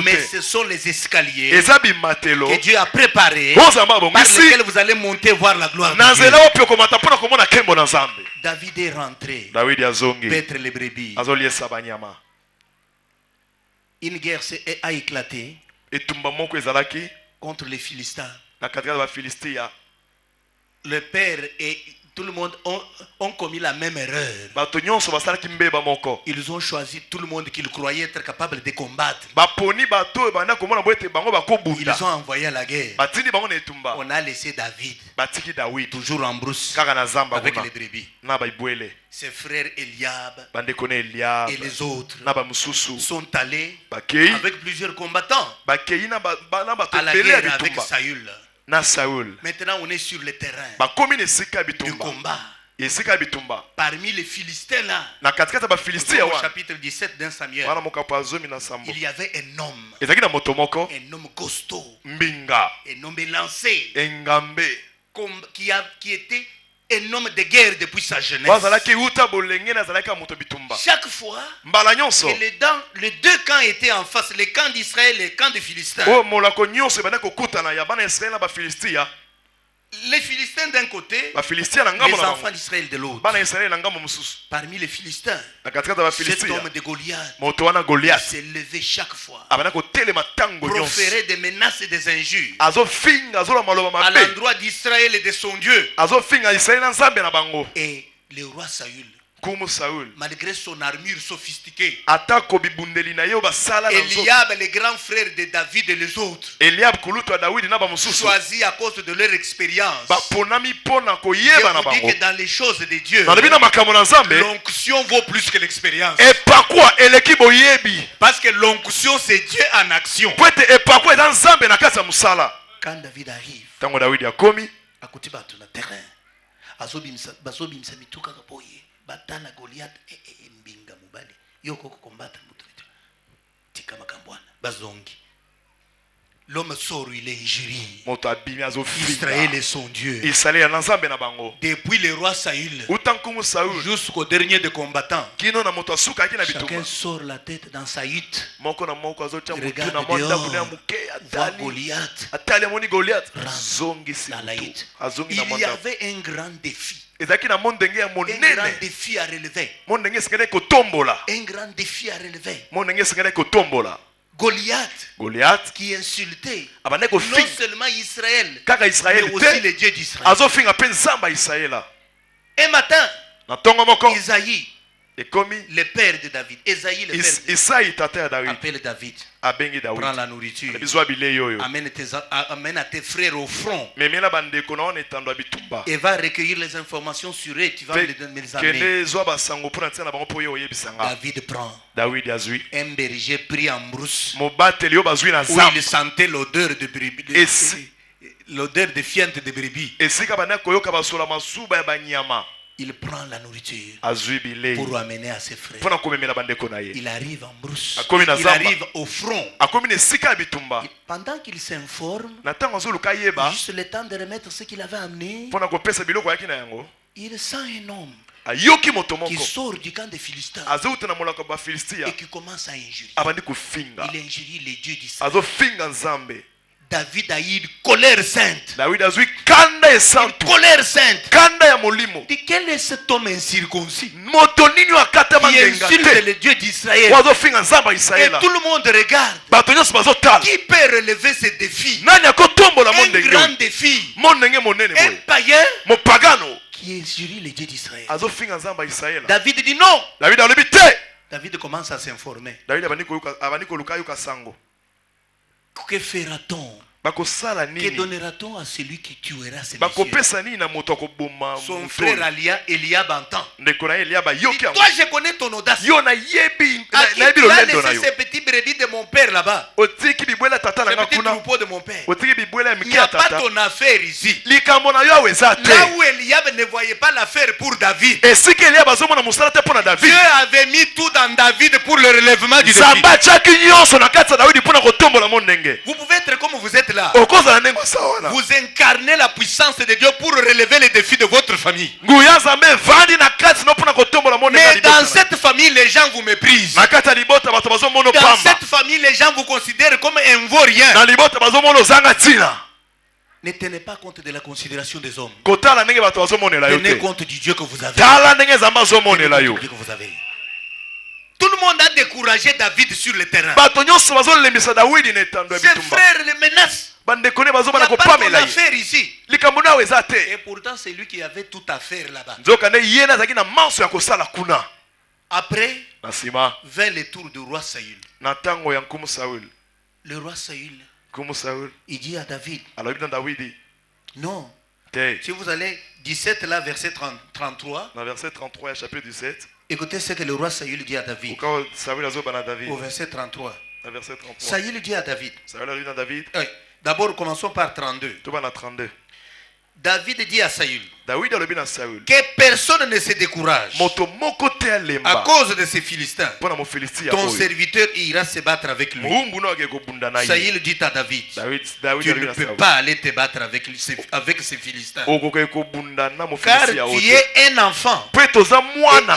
Mais ce sont les escaliers que Dieu a préparés par lesquels vous allez monter voir la gloire de Dieu. David est rentré paître les brebis. Une guerre a éclaté contre les Philistins. Le père et tout le monde ont commis la même erreur. Ils ont choisi tout le monde qu'ils croyaient être capable de combattre. Ils ont envoyé à la guerre. On a laissé David toujours en brousse avec les brebis. Ses frères Eliab et les autres sont allés avec plusieurs combattants à la guerre avec Saül. Maintenant on est sur le terrain du combat. Parmi les Philistins là, au chapitre 17 d'un Samuel, il y avait un homme costaud, un homme lancé, qui était un homme de guerre depuis sa jeunesse. Chaque fois que les deux camps étaient en face, le camp d'Israël et le camp des Philistins, les Philistins d'un côté, les enfants d'Israël de l'autre. Parmi les Philistins, cet homme de Goliath s'est levé chaque fois, proférer des menaces et des injures à l'endroit d'Israël et de son Dieu. Et le roi Saül, malgré son armure sophistiquée, Eliab, les grands frères de David et les autres, choisis à cause de leur expérience. Je vous dis que dans les choses de Dieu, l'onction vaut plus que l'expérience. Parce que l'onction, c'est Dieu en action. Quand David arrive, à côté de la terrain, batala Goliath mbinga mubali yoko kombata mutu tika makambwana bazongi. L'homme sort, il est injurié. Israël est son Dieu. Depuis le roi Saül jusqu'au dernier des combattants, chacun sort la tête dans sa hutte, regarde dehors, voit Goliath, dans la hutte. Il y avait un grand défi. Un grand défi à relever. Un grand défi à relever. Goliath qui insultait non seulement Israël, mais aussi les dieux d'Israël. Un matin, Isaïe, le père de David, Isaïe le père de David, appelle David, prends la nourriture, amène à tes frères au front et va recueillir les informations sur eux, tu vas me les amener. David prend un berger pris en brousse où il sentait l'odeur de brebis, l'odeur de fiente de brebis. Il prend la nourriture pour amener à ses frères. Il arrive en brousse. Il arrive au front. Pendant qu'il s'informe, juste le temps de remettre ce qu'il avait amené, il sent un homme qui sort du camp des Philistins et qui commence à injurier. Il injurie les dieux d'Israël. David a eu une colère sainte. Une colère sainte. Et quel est cet homme incirconcis qui insulte le Dieu d'Israël? Et tout le monde regarde. Qui peut relever ce défi? Un grand défi. Un païen qui injurie le Dieu d'Israël. David dit non. David commence à s'informer. Que fera-t-on Que donnera-t-on à celui qui tuera ses Son frère Eliab entend. Toi, je connais ton audace. Tu as laissé ces petits brebis de mon père là-bas. Ces petits troupeaux de mon père. Il n'y a pas ton affaire ici. Là où Eliab ne voyait pas l'affaire pour David, Dieu avait mis tout dans David pour le relèvement du défi. Vous pouvez être comme vous êtes là. Vous incarnez la puissance de Dieu pour relever les défis de votre famille. Mais dans cette famille, les gens vous méprisent. Dans cette famille, les gens vous considèrent comme un vaurien. Ne tenez pas compte de la considération des hommes. Tenez compte du Dieu que vous avez. Tout le monde a découragé David sur le terrain. Ses frères le menacent. Il n'y a pas d'affaire ici. Et pourtant, c'est lui qui avait toute affaire là-bas. Après, vint le tour du roi Saül. Le roi Saül, il dit à David, non. Si vous allez 17 là, verset 33. Dans verset 33, chapitre 17. Écoutez ce que le roi Saül dit à David. Au verset 33. Saül dit à David. D'abord, commençons par 32. David dit à Saül que personne ne se décourage à cause de ces Philistins. Ton serviteur ira se battre avec lui. Saül dit à David, tu ne peux pas aller te battre avec ces Philistins, car tu es un enfant et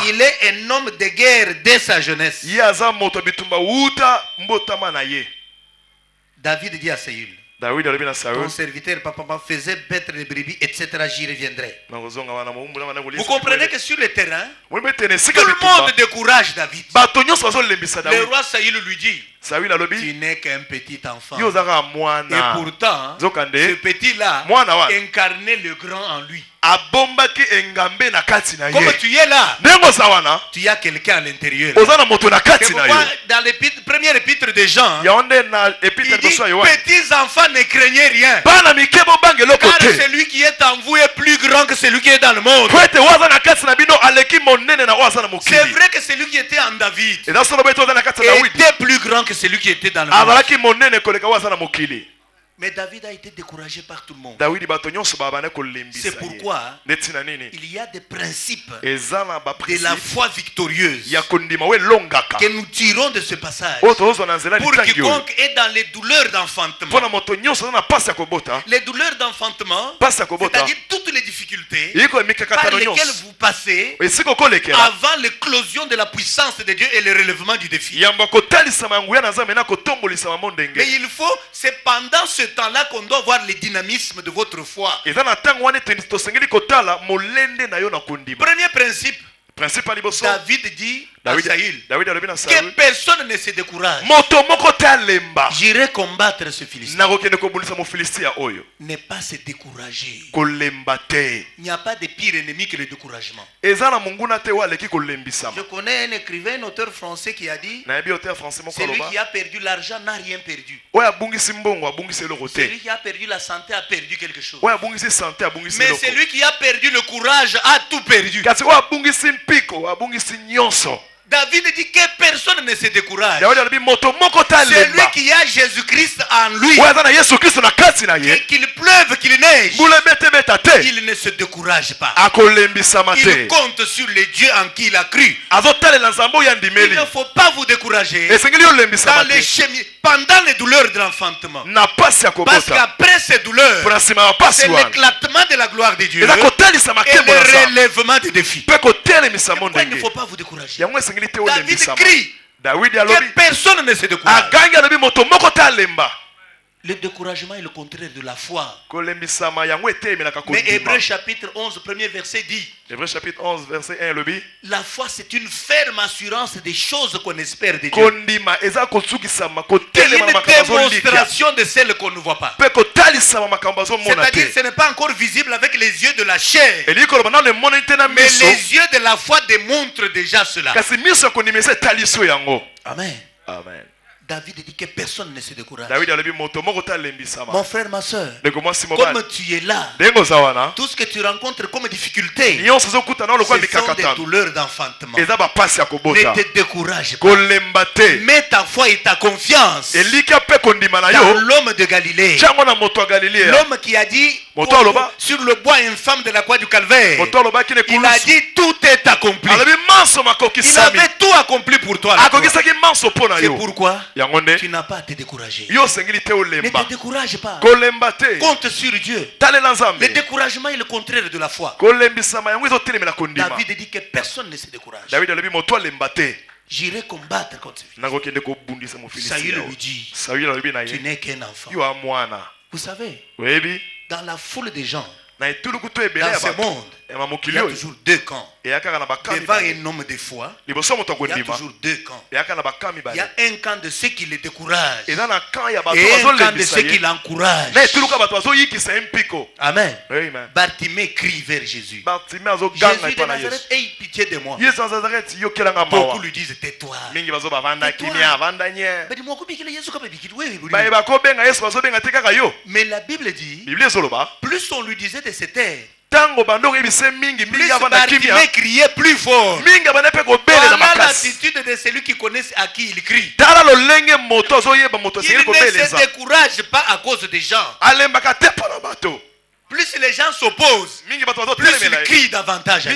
il est un homme de guerre dès sa jeunesse. David dit à Saül, ton serviteur papa faisait paître les brebis, etc. J'y reviendrai. Vous comprenez que sur le terrain, tout le monde décourage David. Le roi Saül lui dit, tu n'es qu'un petit enfant. Et pourtant, ce petit-là incarnait le grand en lui. Comme tu es là, tu as quelqu'un à l'intérieur. Dans le premier épître de Jean, il dit, petits enfants ne craignez rien, car celui qui est en vous est plus grand que celui qui est dans le monde. C'est vrai que celui qui était en David était plus grand que celui qui était dans le monde. Mais David a été découragé par tout le monde. C'est pourquoi il y a des principes de la foi victorieuse que nous tirons de ce passage pour quiconque est dans les douleurs d'enfantement. Les douleurs d'enfantement, c'est-à-dire toutes les difficultés par lesquelles vous passez avant l'éclosion de la puissance de Dieu et le relèvement du défi. Mais il faut, c'est pendant ce temps-là qu'on doit voir le dynamisme de votre foi. Premier principe, David dit à Saül que personne ne se décourage. J'irai combattre ce Philistin. Ne pas se décourager. Il n'y a pas de pire ennemi que le découragement. Je connais un écrivain, un auteur français qui a dit, celui qui a perdu l'argent n'a rien perdu. Celui qui a perdu la santé a perdu quelque chose. Mais celui qui a perdu le courage a tout perdu. David dit que personne ne se décourage. Celui qui a Jésus-Christ en lui, qu'il pleuve, qu'il neige, il ne se décourage pas. Il compte sur les dieux en qui il a cru. Il ne faut pas vous décourager dans les pendant les douleurs de l'enfantement. Parce qu'après ces douleurs, c'est l'éclatement de la gloire de Dieu et le relèvement des défis. Pourquoi il ne faut pas vous décourager? David crie que personne ne se décourage. Le découragement est le contraire de la foi. Mais Hébreux chapitre 11, premier verset dit, Hébreux chapitre 11, verset 1, la foi c'est une ferme assurance des choses qu'on espère de Dieu. C'est une démonstration de celles qu'on ne voit pas. C'est-à-dire ce n'est pas encore visible avec les yeux de la chair. Mais les yeux de la foi démontrent déjà cela. Amen. Amen. David dit que personne ne se décourage. Mon frère, ma soeur, comme tu es là, tout ce que tu rencontres comme difficulté, ce sont des douleurs d'enfantement. Ne te décourage pas. Mets ta foi et ta confiance dans l'homme de Galilée. L'homme qui a dit sur le bois infâme de la croix du Calvaire, il a dit tout est accompli. Il avait tout accompli pour toi. C'est pourquoi tu n'as pas à te décourager. Ne te décourage pas. Compte sur Dieu. Le découragement est le contraire de la foi. David dit que personne ne se décourage. J'irai combattre contre lui. Saül lui dit, tu n'es qu'un enfant. Vous savez, dans la foule des gens, dans ce monde, il y a toujours deux camps. Devant un homme de foi, il y a toujours deux camps. Il y a un camp de ceux qui le découragent et un camp de ceux qui l'encouragent. Amen. Bartimée crie vers Jésus. Jésus de Nazareth, aie pitié de moi. Beaucoup lui disent tais-toi. Mais la Bible dit, plus on lui disait de se taire, plus Bartimée criait plus fort. Voilà l'attitude de celui qui connaît à qui il crie. Il ne se décourage pas à cause des gens. Plus les gens s'opposent, plus il crie davantage.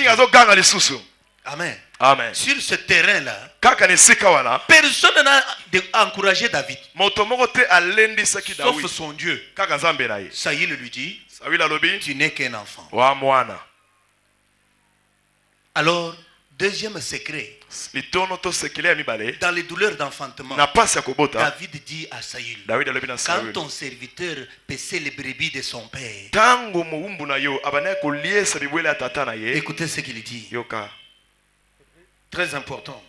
Amen. Amen. Sur ce terrain-là, personne n'a encouragé David. Sauf son Dieu. Saül lui dit, tu n'es qu'un enfant. Alors, deuxième secret. Dans les douleurs d'enfantement, David dit à Saül, quand ton serviteur paissait les brebis de son père, écoutez ce qu'il dit. Très important.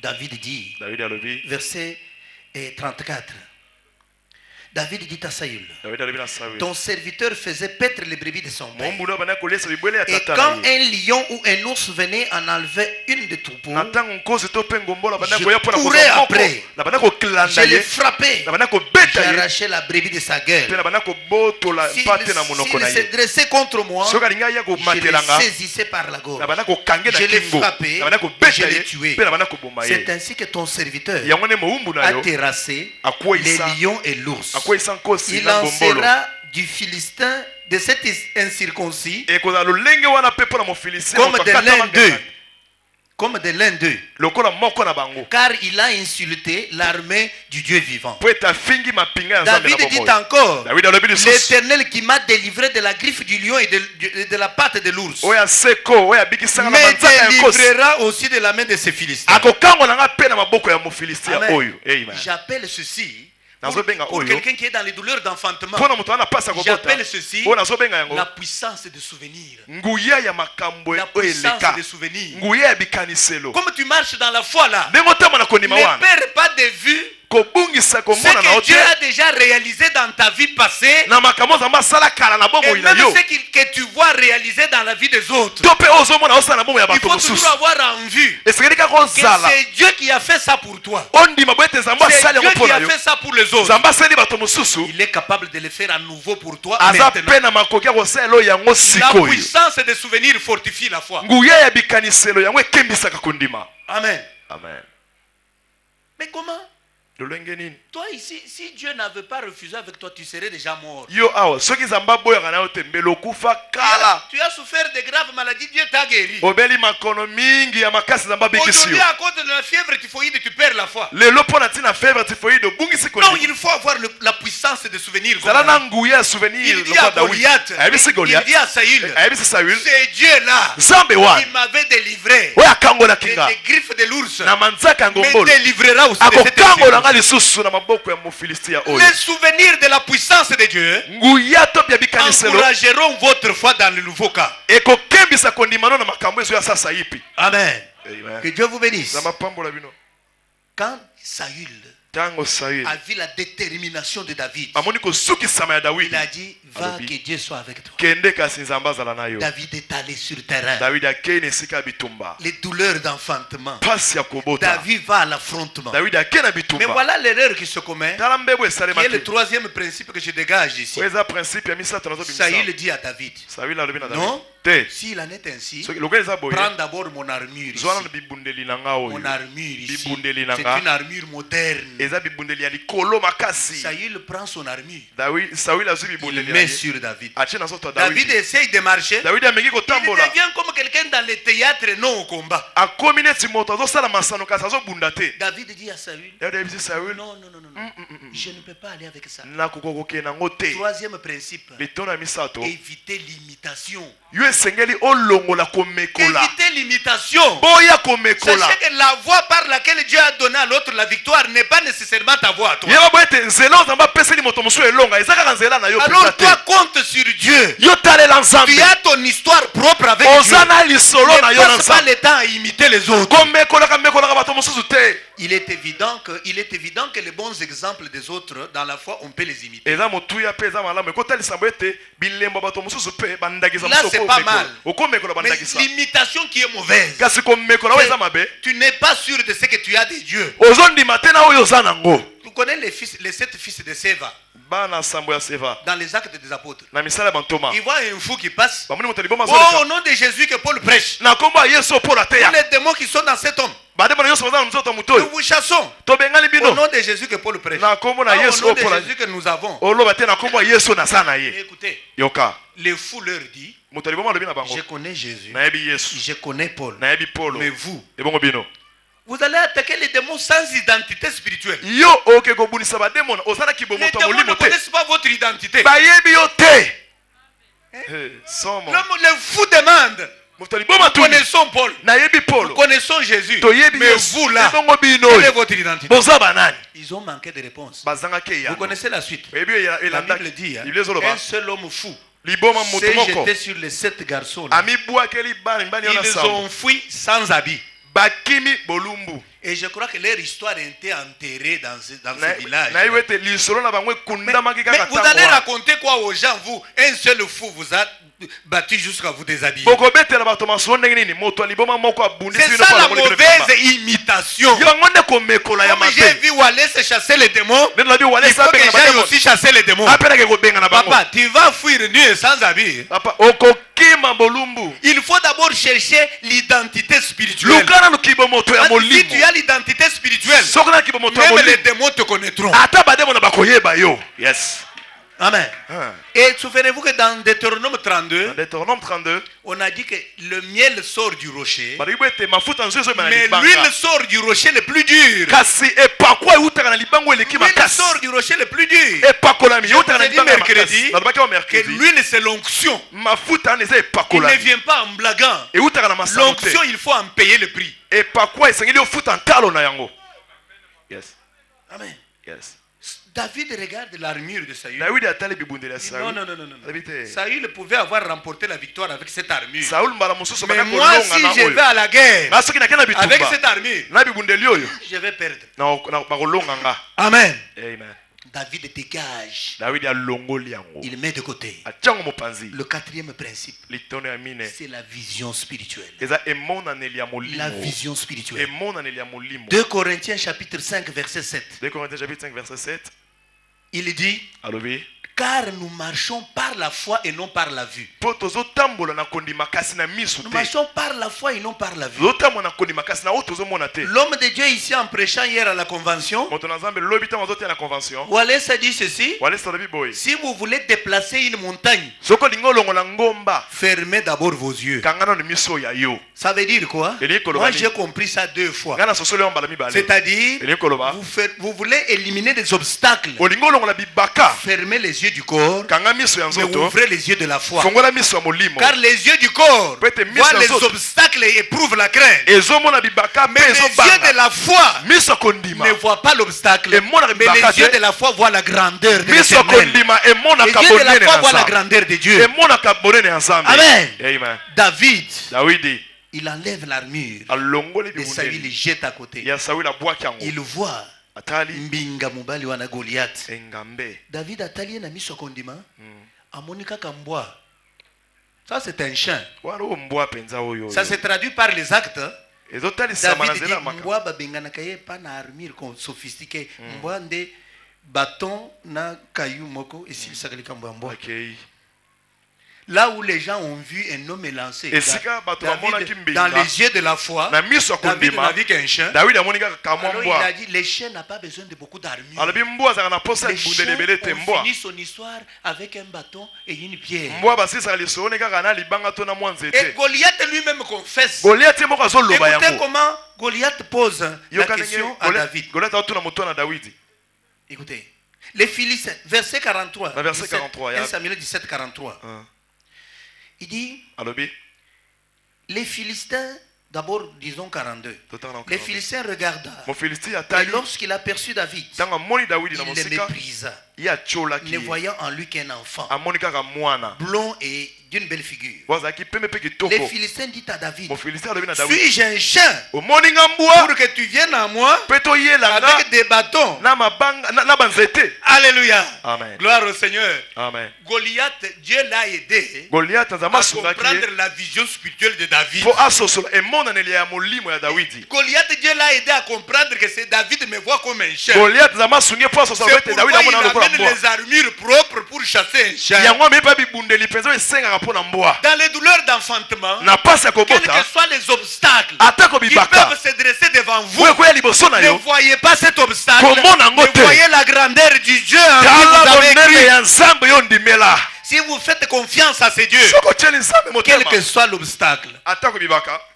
David dit, verset 34. David dit à Saül, ton serviteur faisait paître les brebis de son père. Et quand un lion ou un ours venait en enlever une des troupeaux, je courais après, je les frappais, j'arrachais la brebis de sa gueule. S'il se dressait contre moi, je les saisissais par la gorge, je les frappais, je les tuais. C'est ainsi que ton serviteur a terrassé les lions et l'ours. Il lancera du Philistin de cet incirconcis comme de l'un d'eux, car il a insulté l'armée du Dieu vivant. David dit encore, l'Éternel qui m'a délivré de la griffe du lion et de la patte de l'ours me délivrera aussi de la main de ces Philistins. J'appelle ceci, pour quelqu'un qui est dans les douleurs d'enfantement, j'appelle ceci la puissance de souvenir. La puissance de souvenir. Comme tu marches dans la foi là, ne perds pas de vue ce que Dieu a déjà réalisé dans ta vie passée, et même ce que tu vois réalisé dans la vie des autres. Il faut toujours avoir en vue que c'est Dieu qui a fait ça pour toi. C'est Dieu qui a fait ça pour les autres. Il est capable de le faire à nouveau pour toi maintenant. La puissance des souvenirs fortifie la foi. Amen. Amen. Mais comment? Toi ici, si Dieu n'avait pas refusé avec toi, tu serais déjà mort. Tu as souffert de graves maladies, Dieu t'a guéri. Aujourd'hui, à cause de la fièvre typhoïde, tu perds la foi. Non, il faut avoir la puissance de souvenir. Il dit à Goliath, il dit à Saül, c'est Dieu là qui m'avait délivré des griffes de l'ours, me délivrera aussi de cette fièvre. Les souvenirs de la puissance de Dieu encourageront votre foi dans le nouveau cas. Amen. Que Dieu vous bénisse. Quand Saül a vu la détermination de David. Il a dit, va que Dieu soit avec toi. David est allé sur le terrain. Les douleurs d'enfantement. David va à l'affrontement. Mais voilà l'erreur qui se commet, qui est le troisième principe que je dégage ici. Saül dit à David, non, s'il en est ainsi, prends d'abord mon armure ici. Mon armure ici, c'est une armure moderne. Saül prend son armure. Il le met sur David. David essaye de marcher. Il devient comme quelqu'un dans le théâtre, non au combat. David dit à Saül, non, je ne peux pas aller avec ça. Troisième principe, éviter l'imitation. Éviter l'imitation. Sachez que la voie par laquelle Dieu a donné à l'autre la victoire n'est pas nécessairement ta voie à toi. Alors toi compte sur Dieu. Tu as ton histoire propre avec Dieu. Ne passe pas le temps à imiter les autres. Il est évident que les bons exemples des autres dans la foi, on peut les imiter. Là, c'est pas mal. Mais l'imitation qui est mauvaise, tu n'es pas sûr de ce que tu as de Dieu. Tu connais les 7 fils de Séva dans les actes des apôtres. Ils voient un fou qui passe. Au nom de Jésus que Paul prêche. Tous les démons qui sont dans cet homme, nous vous chassons. Au nom de Jésus que Paul prêche. Au nom de Jésus que nous avons. Écoutez, le fou leur dit, je connais Jésus, je connais Paul, mais vous allez attaquer les démons sans identité spirituelle. Les démons ne connaissent pas votre identité. Le fou demande, nous connaissons Paul, nous connaissons Jésus, mais vous là, quelle est votre identité? Ils ont manqué de réponse. Vous connaissez la suite. La Bible dit, un seul homme fou s'est jeté sur les 7 garçons là. Ils ont fui sans habit. Et je crois que leur histoire était enterrée dans ce village. Mais vous allez raconter quoi aux gens, vous? Un seul fou vous a battu jusqu'à vous déshabiller. C'est ça la mauvaise imitation. Comme j'ai vu Wallace chasser les démons, il faut que j'aille aussi chasser les démons. Papa, tu vas fuir nu et sans habit. Il faut d'abord chercher l'identité spirituelle. Si tu as l'identité spirituelle, même les démons te connaîtront. Yes. Amen. Et souvenez-vous que dans Deutéronome 32, on a dit que le miel sort du rocher, mais l'huile sort du rocher le plus dur. L'huile sort du rocher le plus dur. Je vous ai dit mercredi que l'huile c'est l'onction. Il ne vient pas en blaguant. L'onction, il faut en payer le prix. Yes. Amen. Yes. David regarde l'armure de Saül. Non. Saül pouvait avoir remporté la victoire avec cette armure. Mais moi, si je vais à la guerre avec cette armure, je vais perdre. Amen. David dégage. Il met de côté. Le quatrième principe, c'est la vision spirituelle. La vision spirituelle. 2 Corinthiens chapitre 5 verset 7. Il dit, car nous marchons par la foi et non par la vue. Nous marchons par la foi et non par la vue. L'homme de Dieu ici en prêchant hier à la convention, Wallace a dit ceci: si vous voulez déplacer une montagne, fermez d'abord vos yeux. Ça veut dire quoi? Moi j'ai compris ça 2 fois. C'est-à-dire, vous voulez éliminer des obstacles, fermez les yeux du corps, mais ouvrez les yeux de la foi. Car les yeux du corps voient les obstacles et éprouvent la crainte, mais les yeux de la foi ne voient pas l'obstacle, mais les yeux de la foi voient la grandeur de l'Éternel. Les yeux de la foi voient la grandeur de Dieu. Amen. David, il enlève l'armure et Saül le jette à côté. Il voit mbinga mobali wana Goliath. David atali na miso kondima amonika kambwa. Ça c'est un chien. Ça se traduit par les actes. David dit mbwa babengana kaye pa na armure sophistiquée. Mbwa nde bâton na caillou moko ici sakali kambwa mbwa. Là où les gens ont vu un homme lancé dans les yeux de la foi, David n'a vu qu'un chien. Alors il a dit, les chiens n'ont pas besoin de beaucoup d'armure. Les chiens ont fini son histoire avec un bâton et une pierre. Et Goliath lui-même confesse. Écoutez comment Goliath pose la question à David. Écoutez, les Philistins, verset 43. 1 Samuel 17, 43. Il dit, les Philistins, d'abord disons 42, les Philistins regarda, et lorsqu'il aperçut David, il le méprisa, ne voyant en lui qu'un enfant, blond et d'une belle figure. Les Philistins disent à David, suis-je un chien pour que tu viennes à moi avec des bâtons? Alléluia. Amen. Gloire au Seigneur. Amen. Goliath, Dieu l'a aidé à comprendre la vision spirituelle de David. Goliath, Dieu l'a aidé à comprendre que c'est David me voit comme un chien. C'est pourquoi il amène les armures propres pour chasser un chien. Dans les douleurs d'enfantement, quels que soient les obstacles qui peuvent se dresser devant vous, ne voyez pas cet obstacle, ne voyez la grandeur du Dieu en qui vous avez cru. Si vous faites confiance à ces dieux, quel que soit l'obstacle,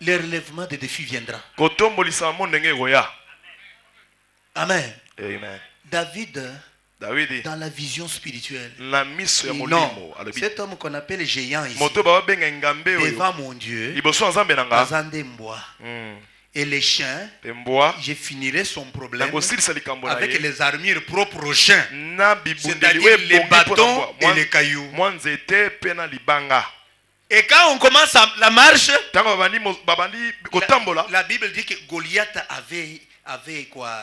le relèvement des défis viendra. Amen. David, dans la vision spirituelle, non, cet homme qu'on appelle géant ici, devant mon Dieu, et les chiens, je finirai son problème avec les armures propres aux chiens, c'est-à-dire les bâtons et les cailloux. Et quand on commence la marche, la Bible dit que Goliath avait quoi?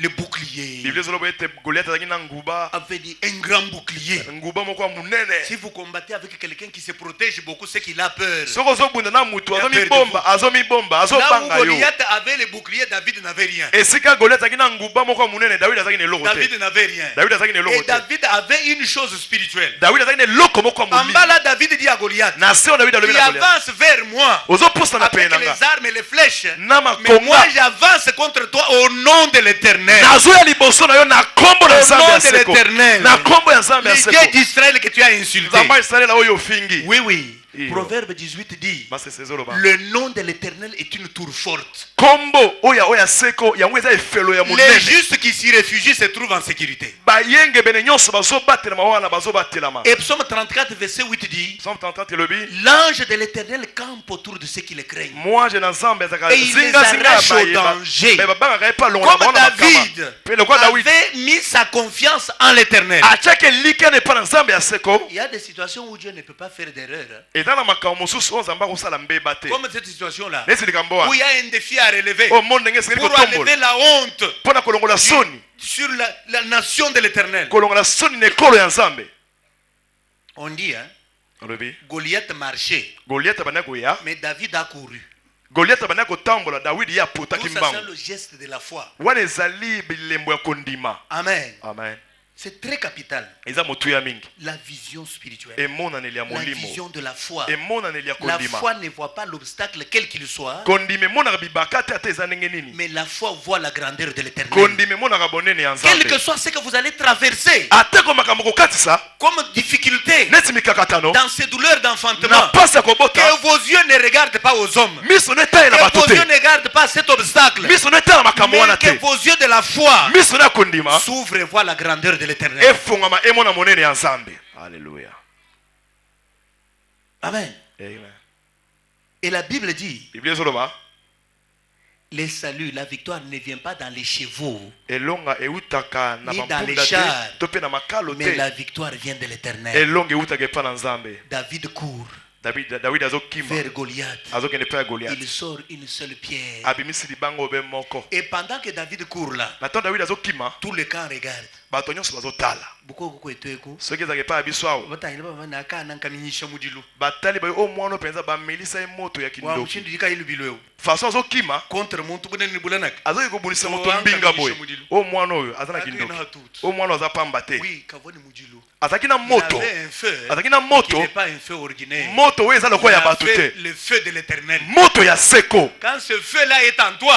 Le bouclier. Avait dit un grand bouclier. Si vous combattez avec quelqu'un qui se protège beaucoup, c'est qu'il a peur. Là où Goliath avait le bouclier, David n'avait rien. David n'avait rien. Et David avait une chose spirituelle. En bas là, David dit à Goliath, il avance vers moi avec les armes et les flèches. Mais moi j'avance contre toi au nom de l'Éternel. Au nom de l'Éternel, le Dieu d'Israël que tu as insulté. Oui, oui. Proverbe 18 dit, le nom de l'Éternel est une tour forte. Les justes qui s'y réfugient se trouvent en sécurité. Et Psaume 34 verset 8 dit, l'ange de l'Éternel campe autour de ceux qui le craignent et il les arrache au danger. Comme David avait mis sa confiance en l'Éternel. Il y a des situations où Dieu ne peut pas faire d'erreur. Comme cette situation-là, où il y a un défi à relever pour enlever la honte sur la nation de l'Éternel. On dit, hein, Goliath marchait, mais David a couru. Tout ça, c'est le geste de la foi. Amen. Amen. C'est très capital. La vision spirituelle. La vision de la foi. La foi ne voit pas l'obstacle quel qu'il soit. Mais la foi voit la grandeur de l'Éternel. Quel que soit ce que vous allez traverser comme difficulté dans ces douleurs d'enfantement, que vos yeux ne regardent pas aux hommes, que vos yeux ne regardent pas cet obstacle, mais que vos yeux de la foi s'ouvrent et voient la grandeur de l'Éternel. Alléluia. Amen. Et la Bible dit, les saluts, la victoire ne vient pas dans les chevaux ni dans les chars, mais la victoire vient de l'Éternel. David court. David azokima vers Goliath. azokende pe Goliath. Il sort une seule pierre. Abimisi libango be moko. Et pendant que David court là, maintenant David azokima tout le camp regarde. bato nyonso bazotala soki ezalaki epai ya biso awa batali bayo o mwana mpenza bamelisa ye moto ya kindoki façon azokima azoki kobundisa moto mbinga boye o mwana oyo aza na kindoki o mwana aza pamba te azalaki na moto azalaki na moto moto oyo eza lokola ya bato te moto ya seko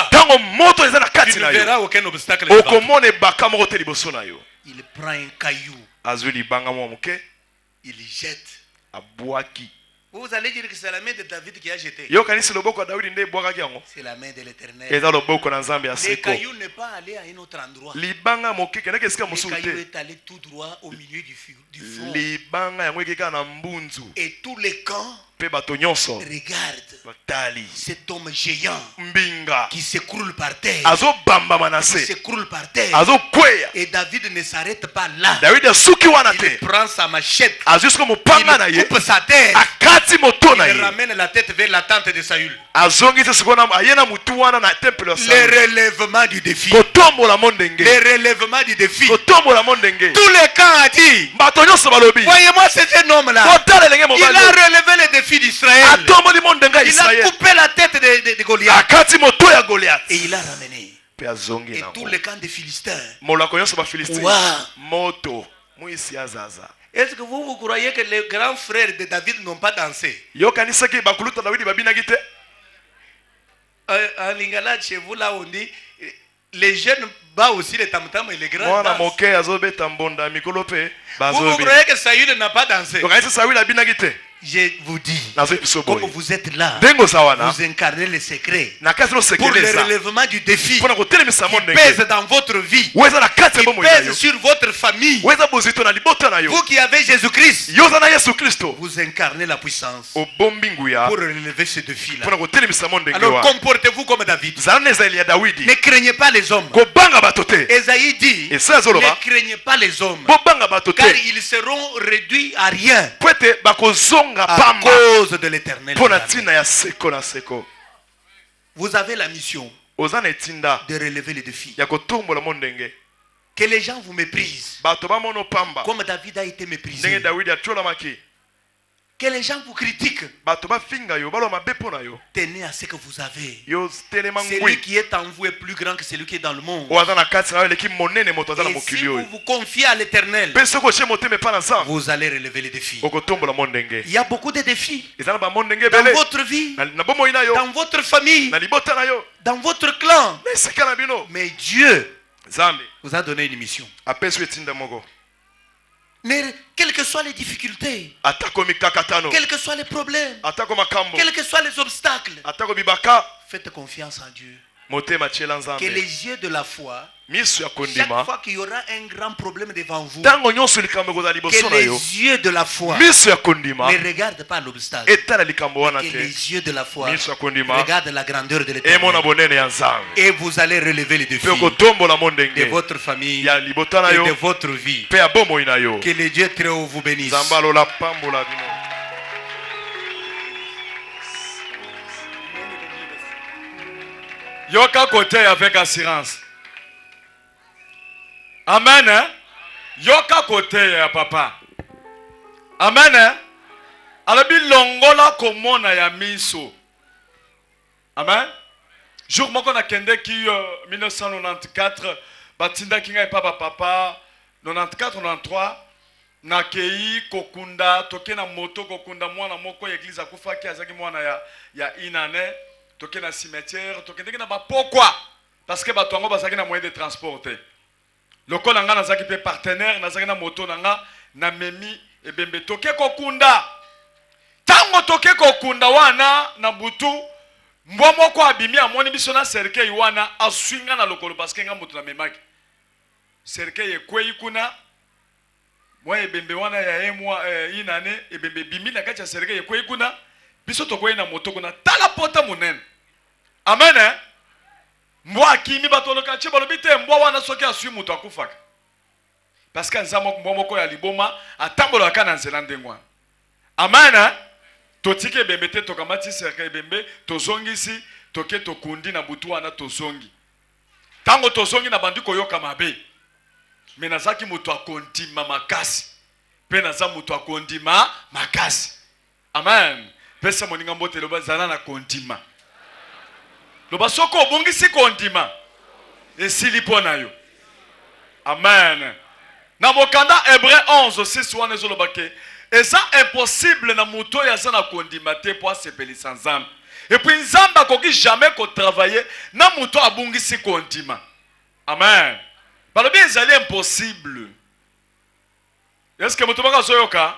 ntango moto eza na kati na yo okomona ebaka moko te liboso na yo. Il prend un caillou. Il jette. Abouaki. Vous allez dire que c'est la main de David qui a jeté. C'est la main de l'Éternel. Le caillou n'est pas allé à un autre endroit. Le caillou est allé tout droit au milieu du front. Et tous les camps regarde cet homme géant qui s'écroule par terre. Qui s'écroule par terre. Et David ne s'arrête pas là. Il prend sa machette. Il coupe sa tête. Il ramène la tête vers la tente de Saül. Le relèvement du défi. Le relèvement du défi. Tous les camps a dit, voyez-moi cet homme-là. Il a relevé le défi d'Israël. Il a coupé la tête de Goliath. Et il a ramené. Et tout le camp des Philistins. Est-ce que vous croyez que les grands frères de David n'ont pas dansé? En lingala, chez vous là on dit, les jeunes battent aussi les tam-tam et les grands dansent. Vous croyez que Saül n'a pas dansé? Je vous dis, comme vous êtes là, vous incarnez les secrets pour le relèvement du défi qui pèse dans votre vie, qui pèse sur votre famille. Vous qui avez Jésus-Christ, vous incarnez la puissance pour relever ce défi-là. Alors comportez-vous comme David. Ne craignez pas les hommes. Esaïe dit, ne craignez pas les hommes, car ils seront réduits à rien à cause de l'Éternel. Vous avez la mission de relever les défis. Que les gens vous méprisent comme David a été méprisé. Que les gens vous critiquent. Tenez à ce que vous avez. Celui qui est en vous est plus grand que celui qui est dans le monde. Et si vous vous confiez à l'Éternel, vous allez relever les défis. Il y a beaucoup de défis dans votre vie, dans votre famille, dans votre clan. Mais Dieu vous a donné une mission. Mais quelles que soient les difficultés, quels que soient les problèmes, quels que soient les obstacles, faites confiance en Dieu. Que les yeux de la foi, chaque fois qu'il y aura un grand problème devant vous, que les yeux de la foi ne regardent pas l'obstacle, que les yeux de la foi regardent la grandeur de l'Éternel. Et vous allez relever les défis de votre famille et de votre vie. Que les dieux très haut vous bénissent. Yoka côté avec assurance. Amen. Hein? Yoka côté papa. Amen. Hein? Alabi longola komona ya miso. Amen. Jour moko na kende ki 1994 batinda kinga papa 94 93 na kei kokunda tokena moto kokunda mwana moko église akufaki azaki mwana ya inane. Toke na cimetière, toke na ba pourquoi? Parce que batongo bazaki na moyen de transporter. Loko nanga nazaki pe partenaire, nazaki na moto nanga na memi ebembe toke kokunda. Tango toke kokunda wana na butu mbwa moko abimi amoni biso na cercueil wana aswinga na lokolo parce que nga moto na memaki. Cercueil ekwei kuna moi ebembe wana ya emwa inane ebembe bimi na kati ya cercueil ekwei kuna biso tokoye na moto kuna tala pota munene. Amen. Eh? Mbwa kimi batoloka che balobite mbwa wana soki asui muto akufaka. Parce que nzamo mbwa moko ya liboma atambola kana nzela ndengwa. Amen. Eh? totike ebembe te tokamati cercle ebembe tozongisi toke tokundi na butu wana tozongi tango tozongi na bandi koyoka mabe me nazaki moto akondima makasi pe naza moto akondima makasi amen pesa moninga mbote loba zala na kondima loba soko obungisi kondima esili pona yo amen na mokanda Hébreu 11:6 wana ezolobake eza impossible na moto ya zana kondima te po asepelisa nzambe et puis nzambe akoki jamais ko travailler na moto abungisi kondima amen balobi ezali impossible est-ce que moto baka zoyoka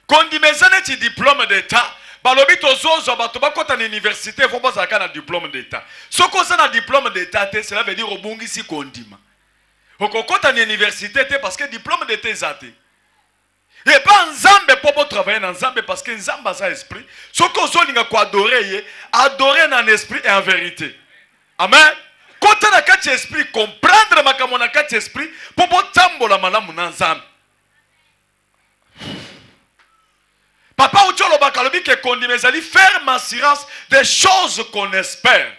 kondima eza neti diplôme d'état balobi tozozo bato bakota na université fo bazalaka na diplôme d'état soko oza na diplôme d'état te cela veut dire obungisi kondima okokota na université te parce que diplôme d'état eza te et pas nzambe pour travailler dans nzambe parce que nzambe a esprit soko ozolinga ko adorer en esprit et en vérité amen kota na kati esprit comprendre makambo na kati esprit pour tambola malamu na nzambe papa ucholo bakalobi ke kondima ezali ferme assurance des choses qu'on espère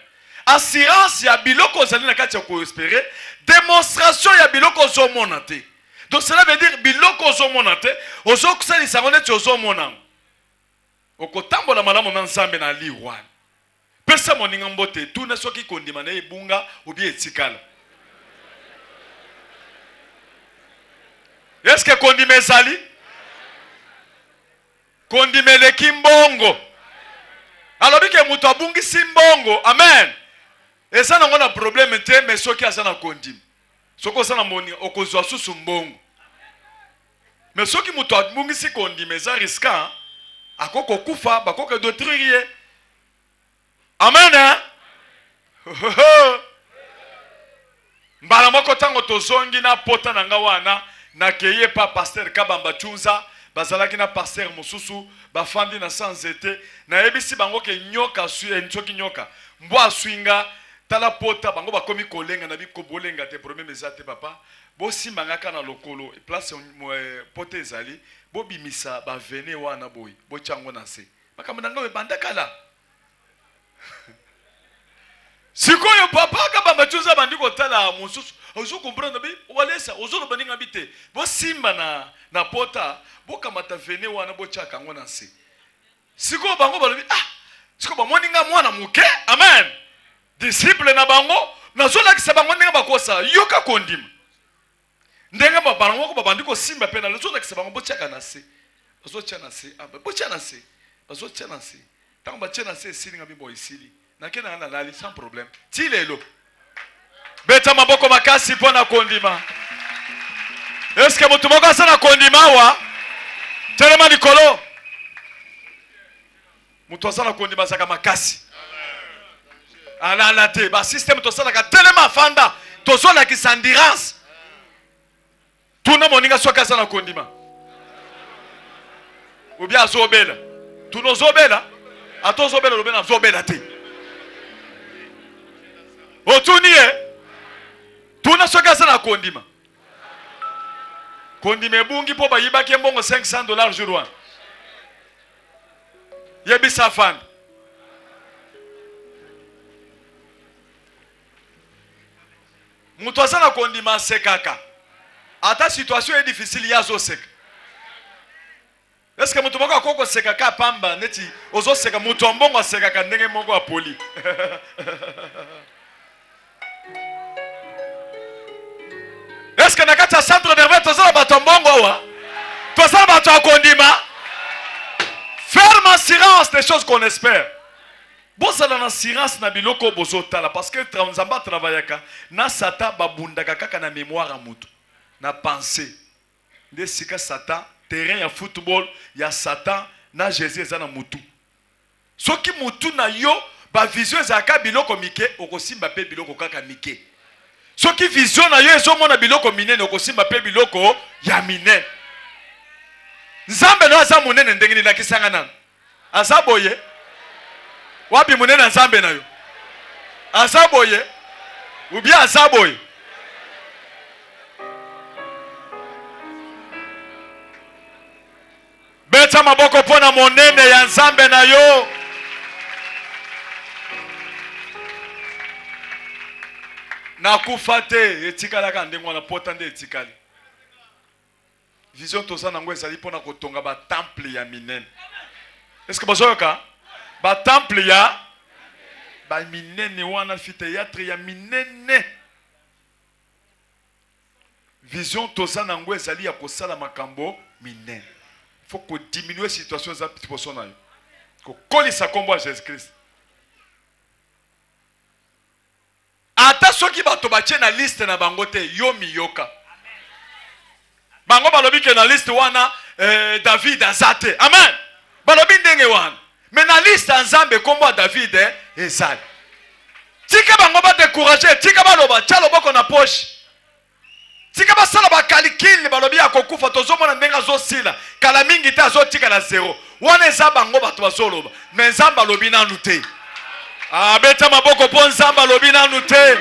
assurance ya biloko zali na kati ya ko espérer démonstration ya biloko ozomona te donc cela veut dire biloko ozomona te ozokusalisa ngo neti ozomona okotambola malamu na nzambe na liwana pesa moninga mbote tuna soki kondima na ebunga obi etikala est-ce que kondima ezali kondima eleki mbongo alobi ke moto abungisi mbongo amen eza nango na problème te mais soki aza na kondima soko oza na moni okozwa susu mbongo mais soki moto abungisi kondima eza risquant akoko kufa bakoka détruire ye amen mbala moko tango tozongi na pota na nga wana nakeye pa pasteur Kabamba Chunza bazalaki na pasteur mosusu bafandi na sans été na ebisi bango ke nyoka nchoki nyoka mbwa swinga tala pota bango bakomi kolenga na biko bolenga te problème ezate papa bo simbangaka na lokolo place pote ezali bo bimisa ba vene wana boy bo chango na se makambo nanga we bandakala sikoyo papa Kabamba Chunza bandiko tala mosusu ozo comprendre bi walesa ozo baninga bite bo simba na pota bo kamata vene wana bo chaka ngo na se sikoyo bango balobi sikoyo ba moninga mwana muke amen disciple na bango nazola ki sabango ndenge bakosa yoka kondima ndenge ba bango ko babandiko simba pena nazola ki sabango bo chaka na se ozo chana na se bo chana na se ozo chana na se tango ba chana na se silinga bi boy sili na kena na lali sans problème ti lelo beta maboko makasi pona kondima est-ce que moto moko asana kondima wa telema likolo moto asana kondima saka makasi ala te ba système to sala ka telema fanda to sola ki endurance tuna moninga soka asana kondima ou bien azobela tuno zobela atozobela lobena zobela te otunie tuna soka sana kondima kondima ebungi po bayibaki mbongo $500 jour wana yebisa fan mutu asana kondima asekaka ata situation est difficile yazo seka est-ce que mutu moko akoko sekaka pamba neti ozo seka mutu mbongo asekaka ndenge moko apoli est-ce que nakati ya centre nerveux tozala bato mbongo wa tozala bato ya kondima ferme assurance des choses qu'on espère bozala na assurance na biloko bozotala parce que nzamba travaillaka na sata babundaka kaka na mémoire ya mutu na pensée nde sika satan terrain ya football ya satan na Jésus eza na mutu soki mutu na yo ba vision ezaka biloko mike okosimba pe biloko kaka mike soki vision na yo ezomona biloko minene okosimba pe biloko ya minene nzambe no aza munene ndenge nini nakisanga nanu aza boye wapi munene nzambe na yo aza boye ubia aza boye Beta maboko pona monene ya nzambe na yo. Na kufate etikala ka ndengo na potande etikali. Vision tosa nango ezali pona kotonga ba temple ya minene. Est-ce que bozoyoka? Ba temple ya ba minene wana fi théâtre ya minene. Vision tosa nango ezali ya kosala makambo minene. Faut qu'on diminue la situation za petit poisson na yo. Ko kolisa kombo ya Jésus Christ. Ata soki bato batie na liste na bango te yo miyoka. Bango balobi ke na liste wana David azate. Amen. Balobi ndenge wana. Mais na liste nzambe kombo ya David ezali. Tika bango ba décourager, tika baloba tia loboko na poche. Tika basala ba calcul balobi akokufa tozomona ndenga zosila. Kala mingi te azotika na zero. Wana eza bango bato bazoloba. Mais nzamba lobi nanu te. Beta maboko po nzamba lobi nanu te.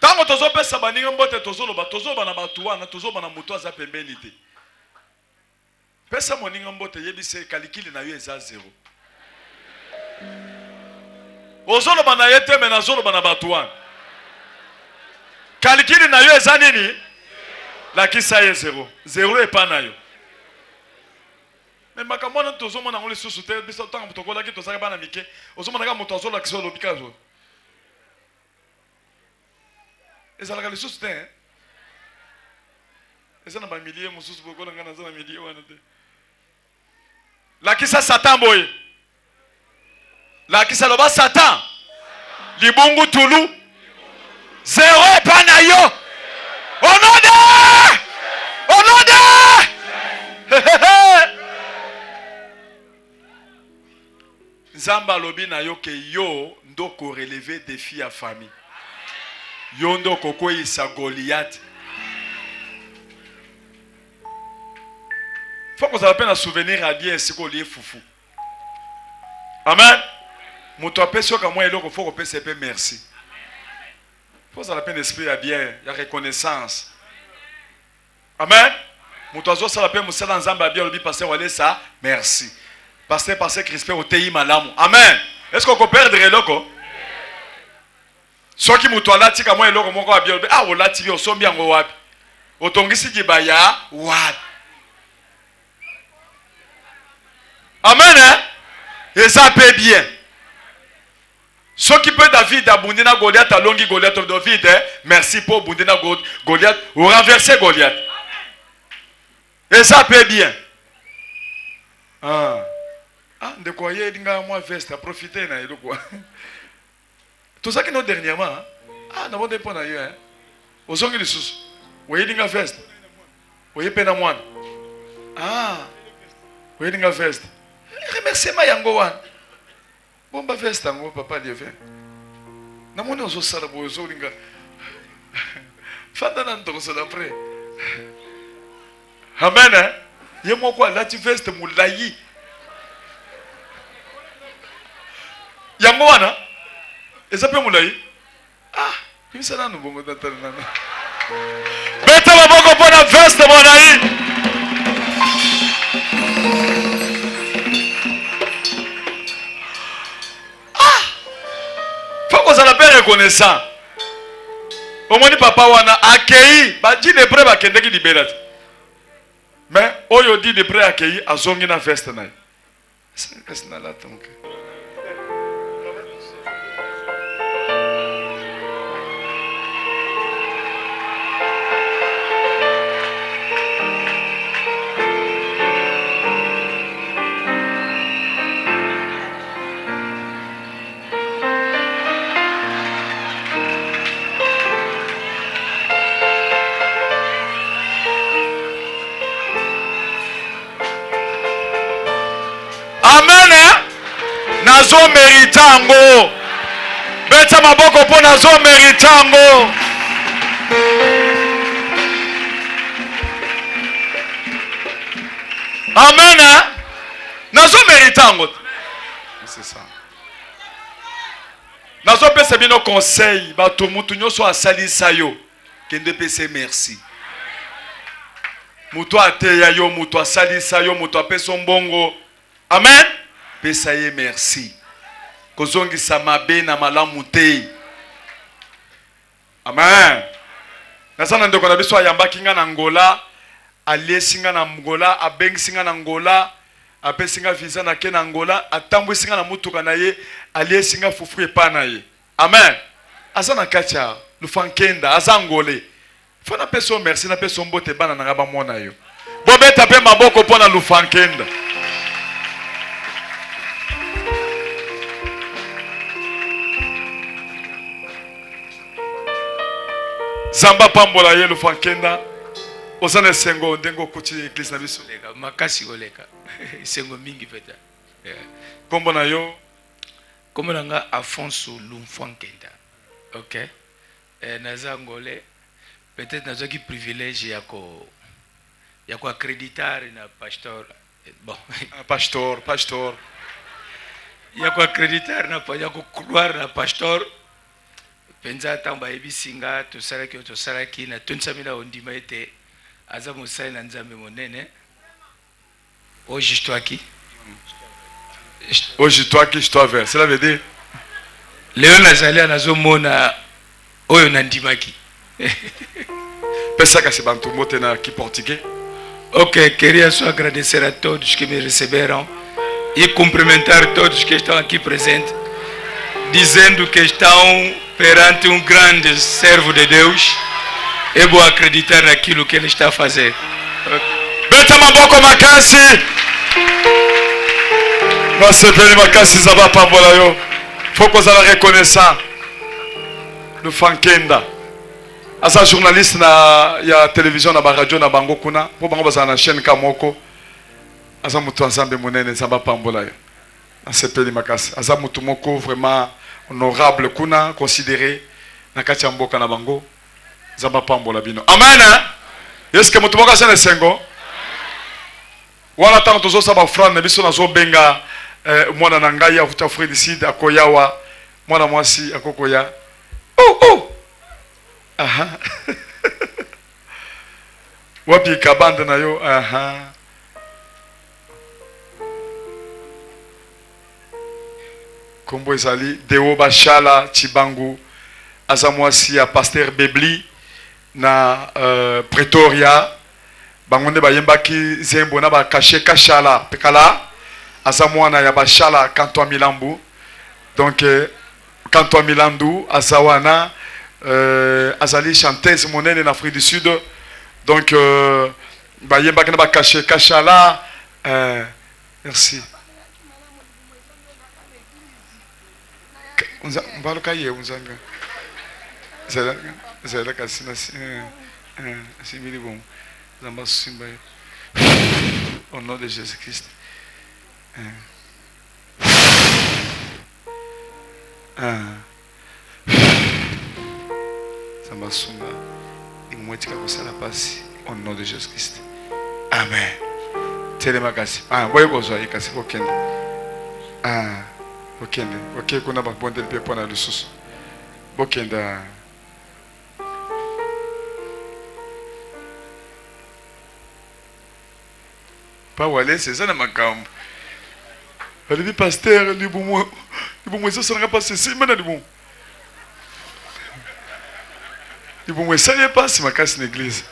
Tango tozo pesa baninga mbote tozoba na batu wana tozoba na mutu aza pembeni te. Pesa moninga mbote yebise kalikili na yo eza zero. Ozoloba na yete mena zoloba na batu wana. Kalikili na yo eza nini? Lakisa ye zero. Zero epa na yo. Mais makamona tozomona ngole susu te biso tango tokola ki tozaka bana mike. Ozomona ka moto azola kiso lobika zo. Ezalaka le susu te. Ezana ba milier mususu bokola ngana zana milier wana te. Lakisa Satan boye. Lakisa loba Satan. Libungu tulu. Zero epa na yo. Onode! Onode! Nzamba lobi na yo ke yo ndoko relever défi à famille. Yo ndoko koyisa Goliath. Faut qu'on s'appelle un souvenir à bien ce qu'on lie foufou. Amen. Moto apé sur ka moi eloko faut qu'on peut se merci. Faut ça la peine esprit à bien, il y a reconnaissance. Amen. Moto azo ça la peine musala nzamba bien lobi pasteur wale ça merci. Pasteur Crispin au TI malamu. Amen. Est-ce qu'on peut perdre eloko? Soki moto ala tika moi eloko moko a bien ah ola tibi osombi yango wapi. Otongisi kibaya wapi. Amen. Hein? Et ça peut bien. Ce qui peut David abonder na Goliath à longi Goliath of David, merci pour abonder na Goliath ou renverser Goliath. Et ça peut bien. De quoi y a moi veste à profiter na yelo quoi. Tout ça qui nous dernièrement. N'avons pas na yo hein. Ozongi lisusu. Oye dinga veste. Oye pena mwana. Oye dinga veste. Remerciement yango wana. Bomba veste ngo papa Dieu. Na moni ozo sala bo ozo linga. Fanda na ntoko so d'après. Amen. Yemo kwa lati veste mulayi. Yango wana ezape mulayi. Kimisa nanu bongo tata nanu. Beta maboko pona veste mulayi. Faut qu'on s'en appelle reconnaissant. Au moins papa wana accueilli, ba dit de près ba kende ki libérat. Mais oyo dit de près accueilli azongi na veste na. C'est na la donc. Nazo meritango. Beta maboko po nazo meritango. Amen. Nazo meritango. C'est ça. Nazo pesa bino conseil bato mutu nyoso asali sayo. kende pese merci. Muto ateya yo, muto asalisa yo, muto apeso mbongo. Amen. Pesa ye merci. Kozongi samabe na malamu te. Amen. Nasana ndeko na biso ayamba kinga na Angola, alie singa na Angola, abengi singa na Angola, ape singa visa na ke na Angola, atambu singa na mutuka na ye, alie singa fufu epa na ye. Amen. Azana kacha, lufankenda, azangole. Fona peso merci na peso mbote bana na ngaba mona yo. Bobeta pe maboko pona lufankenda. Zamba pambola ye lufankenda. Osana sengo ndengo kuti église na biso. Makasi goleka. Sengo mingi peta. Kombo na yo. Kombo na nga Afonso Lumfankenda. OK. Naza ngole. Peut-être nazo ki privilège ya ko accréditar na pasteur. Bon, pasteur. Ya ko accréditar na ya ko croire na pasteur. Penza tamba ebisinga to saraki na tunsamila ondima ete aza musai na nzambe monene. Hoje estou aqui. Hoje estou aqui, estou a ver. Cela veut dire Leo nazali nazomona oyo nandimaki. Pensa que c'est bantu mote na ki portugais. Ok, queria só agradecer a todos que me receberam e cumprimentar todos que estão aqui presentes, dizendo que estão perante um grande servo de Deus. Eu vou acreditar naquilo que ele está a fazer. Beta maboko makasi. Nossa pele makasi zaba pambola yo. Faut qu'on la reconnaissant. Le Fankenda. Asa journaliste na ya télévision na ba radio na bango kuna. Po bango baza na chaîne kamoko. Asa mutu ensemble monene zaba pambola yo. Asa pele makasi. Asa mutu moko vraiment honorable kuna considéré na kati ya mboka na bango. Zamba pambola bino. Amen. Est-ce que mutu moko sana sengo? Wana tango tozo saba frère na biso nazo benga mwana na ngai ya kuta frère ici akoyawa mwana mwasi akokoya. Oh. Aha. Wapi kabanda na yo? Aha. Kombo ezali Deo Bashala Chibangu azamwasi ya pasteur Bebli na Pretoria bangonde bayembaki zembo na ba caché kashala pekala azamwana ya Bashala Kanto Milambu donc Kanto Milandu azawana azali chanteuse monene en Afrique du Sud donc bayembaki na ba caché kashala merci. Mbalo kaye unzanga zela kasina simili bon zamba simba au nom de Jésus-Christ zamba sunga imwetika kusala pasi au nom de Jésus-Christ. Amen. Telema kasi boye kozwa ikasi kokende okende ok kuna bakbondeli mpe mpona lisusu bokenda pa walese eza na makambo alebi paster libumu ezosalanga mpasi esimba na libumu esali mpasi makasi na eglize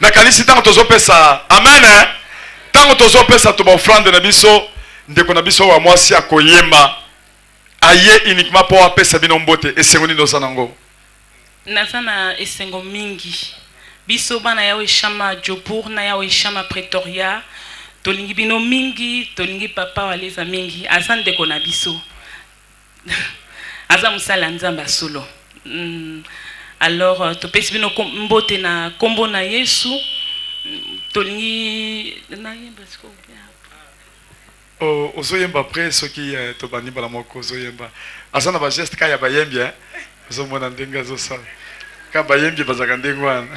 nakanisi ntango tozopesa amen ntango tozopesa to baofrande na biso ndeko na biso wa mwasi akoyemba aye uniquement po apesa bino mbote esengo nini oza nango naza na esengo mingi biso bana yawe shama Jobour na yawe shama Pretoria tolingi bino mingi tolingi papa waleza mingi aza ndeko na biso aza musala nzamba solo alors topesi bino mbote na kombo na Yesu tolingi na yemba siko ozoyemba après soki tobandi mbala moko ozoyemba aza na bageste ka ya bayembi ozomona ndenge azosala ka bayembi bazaka ndenge wana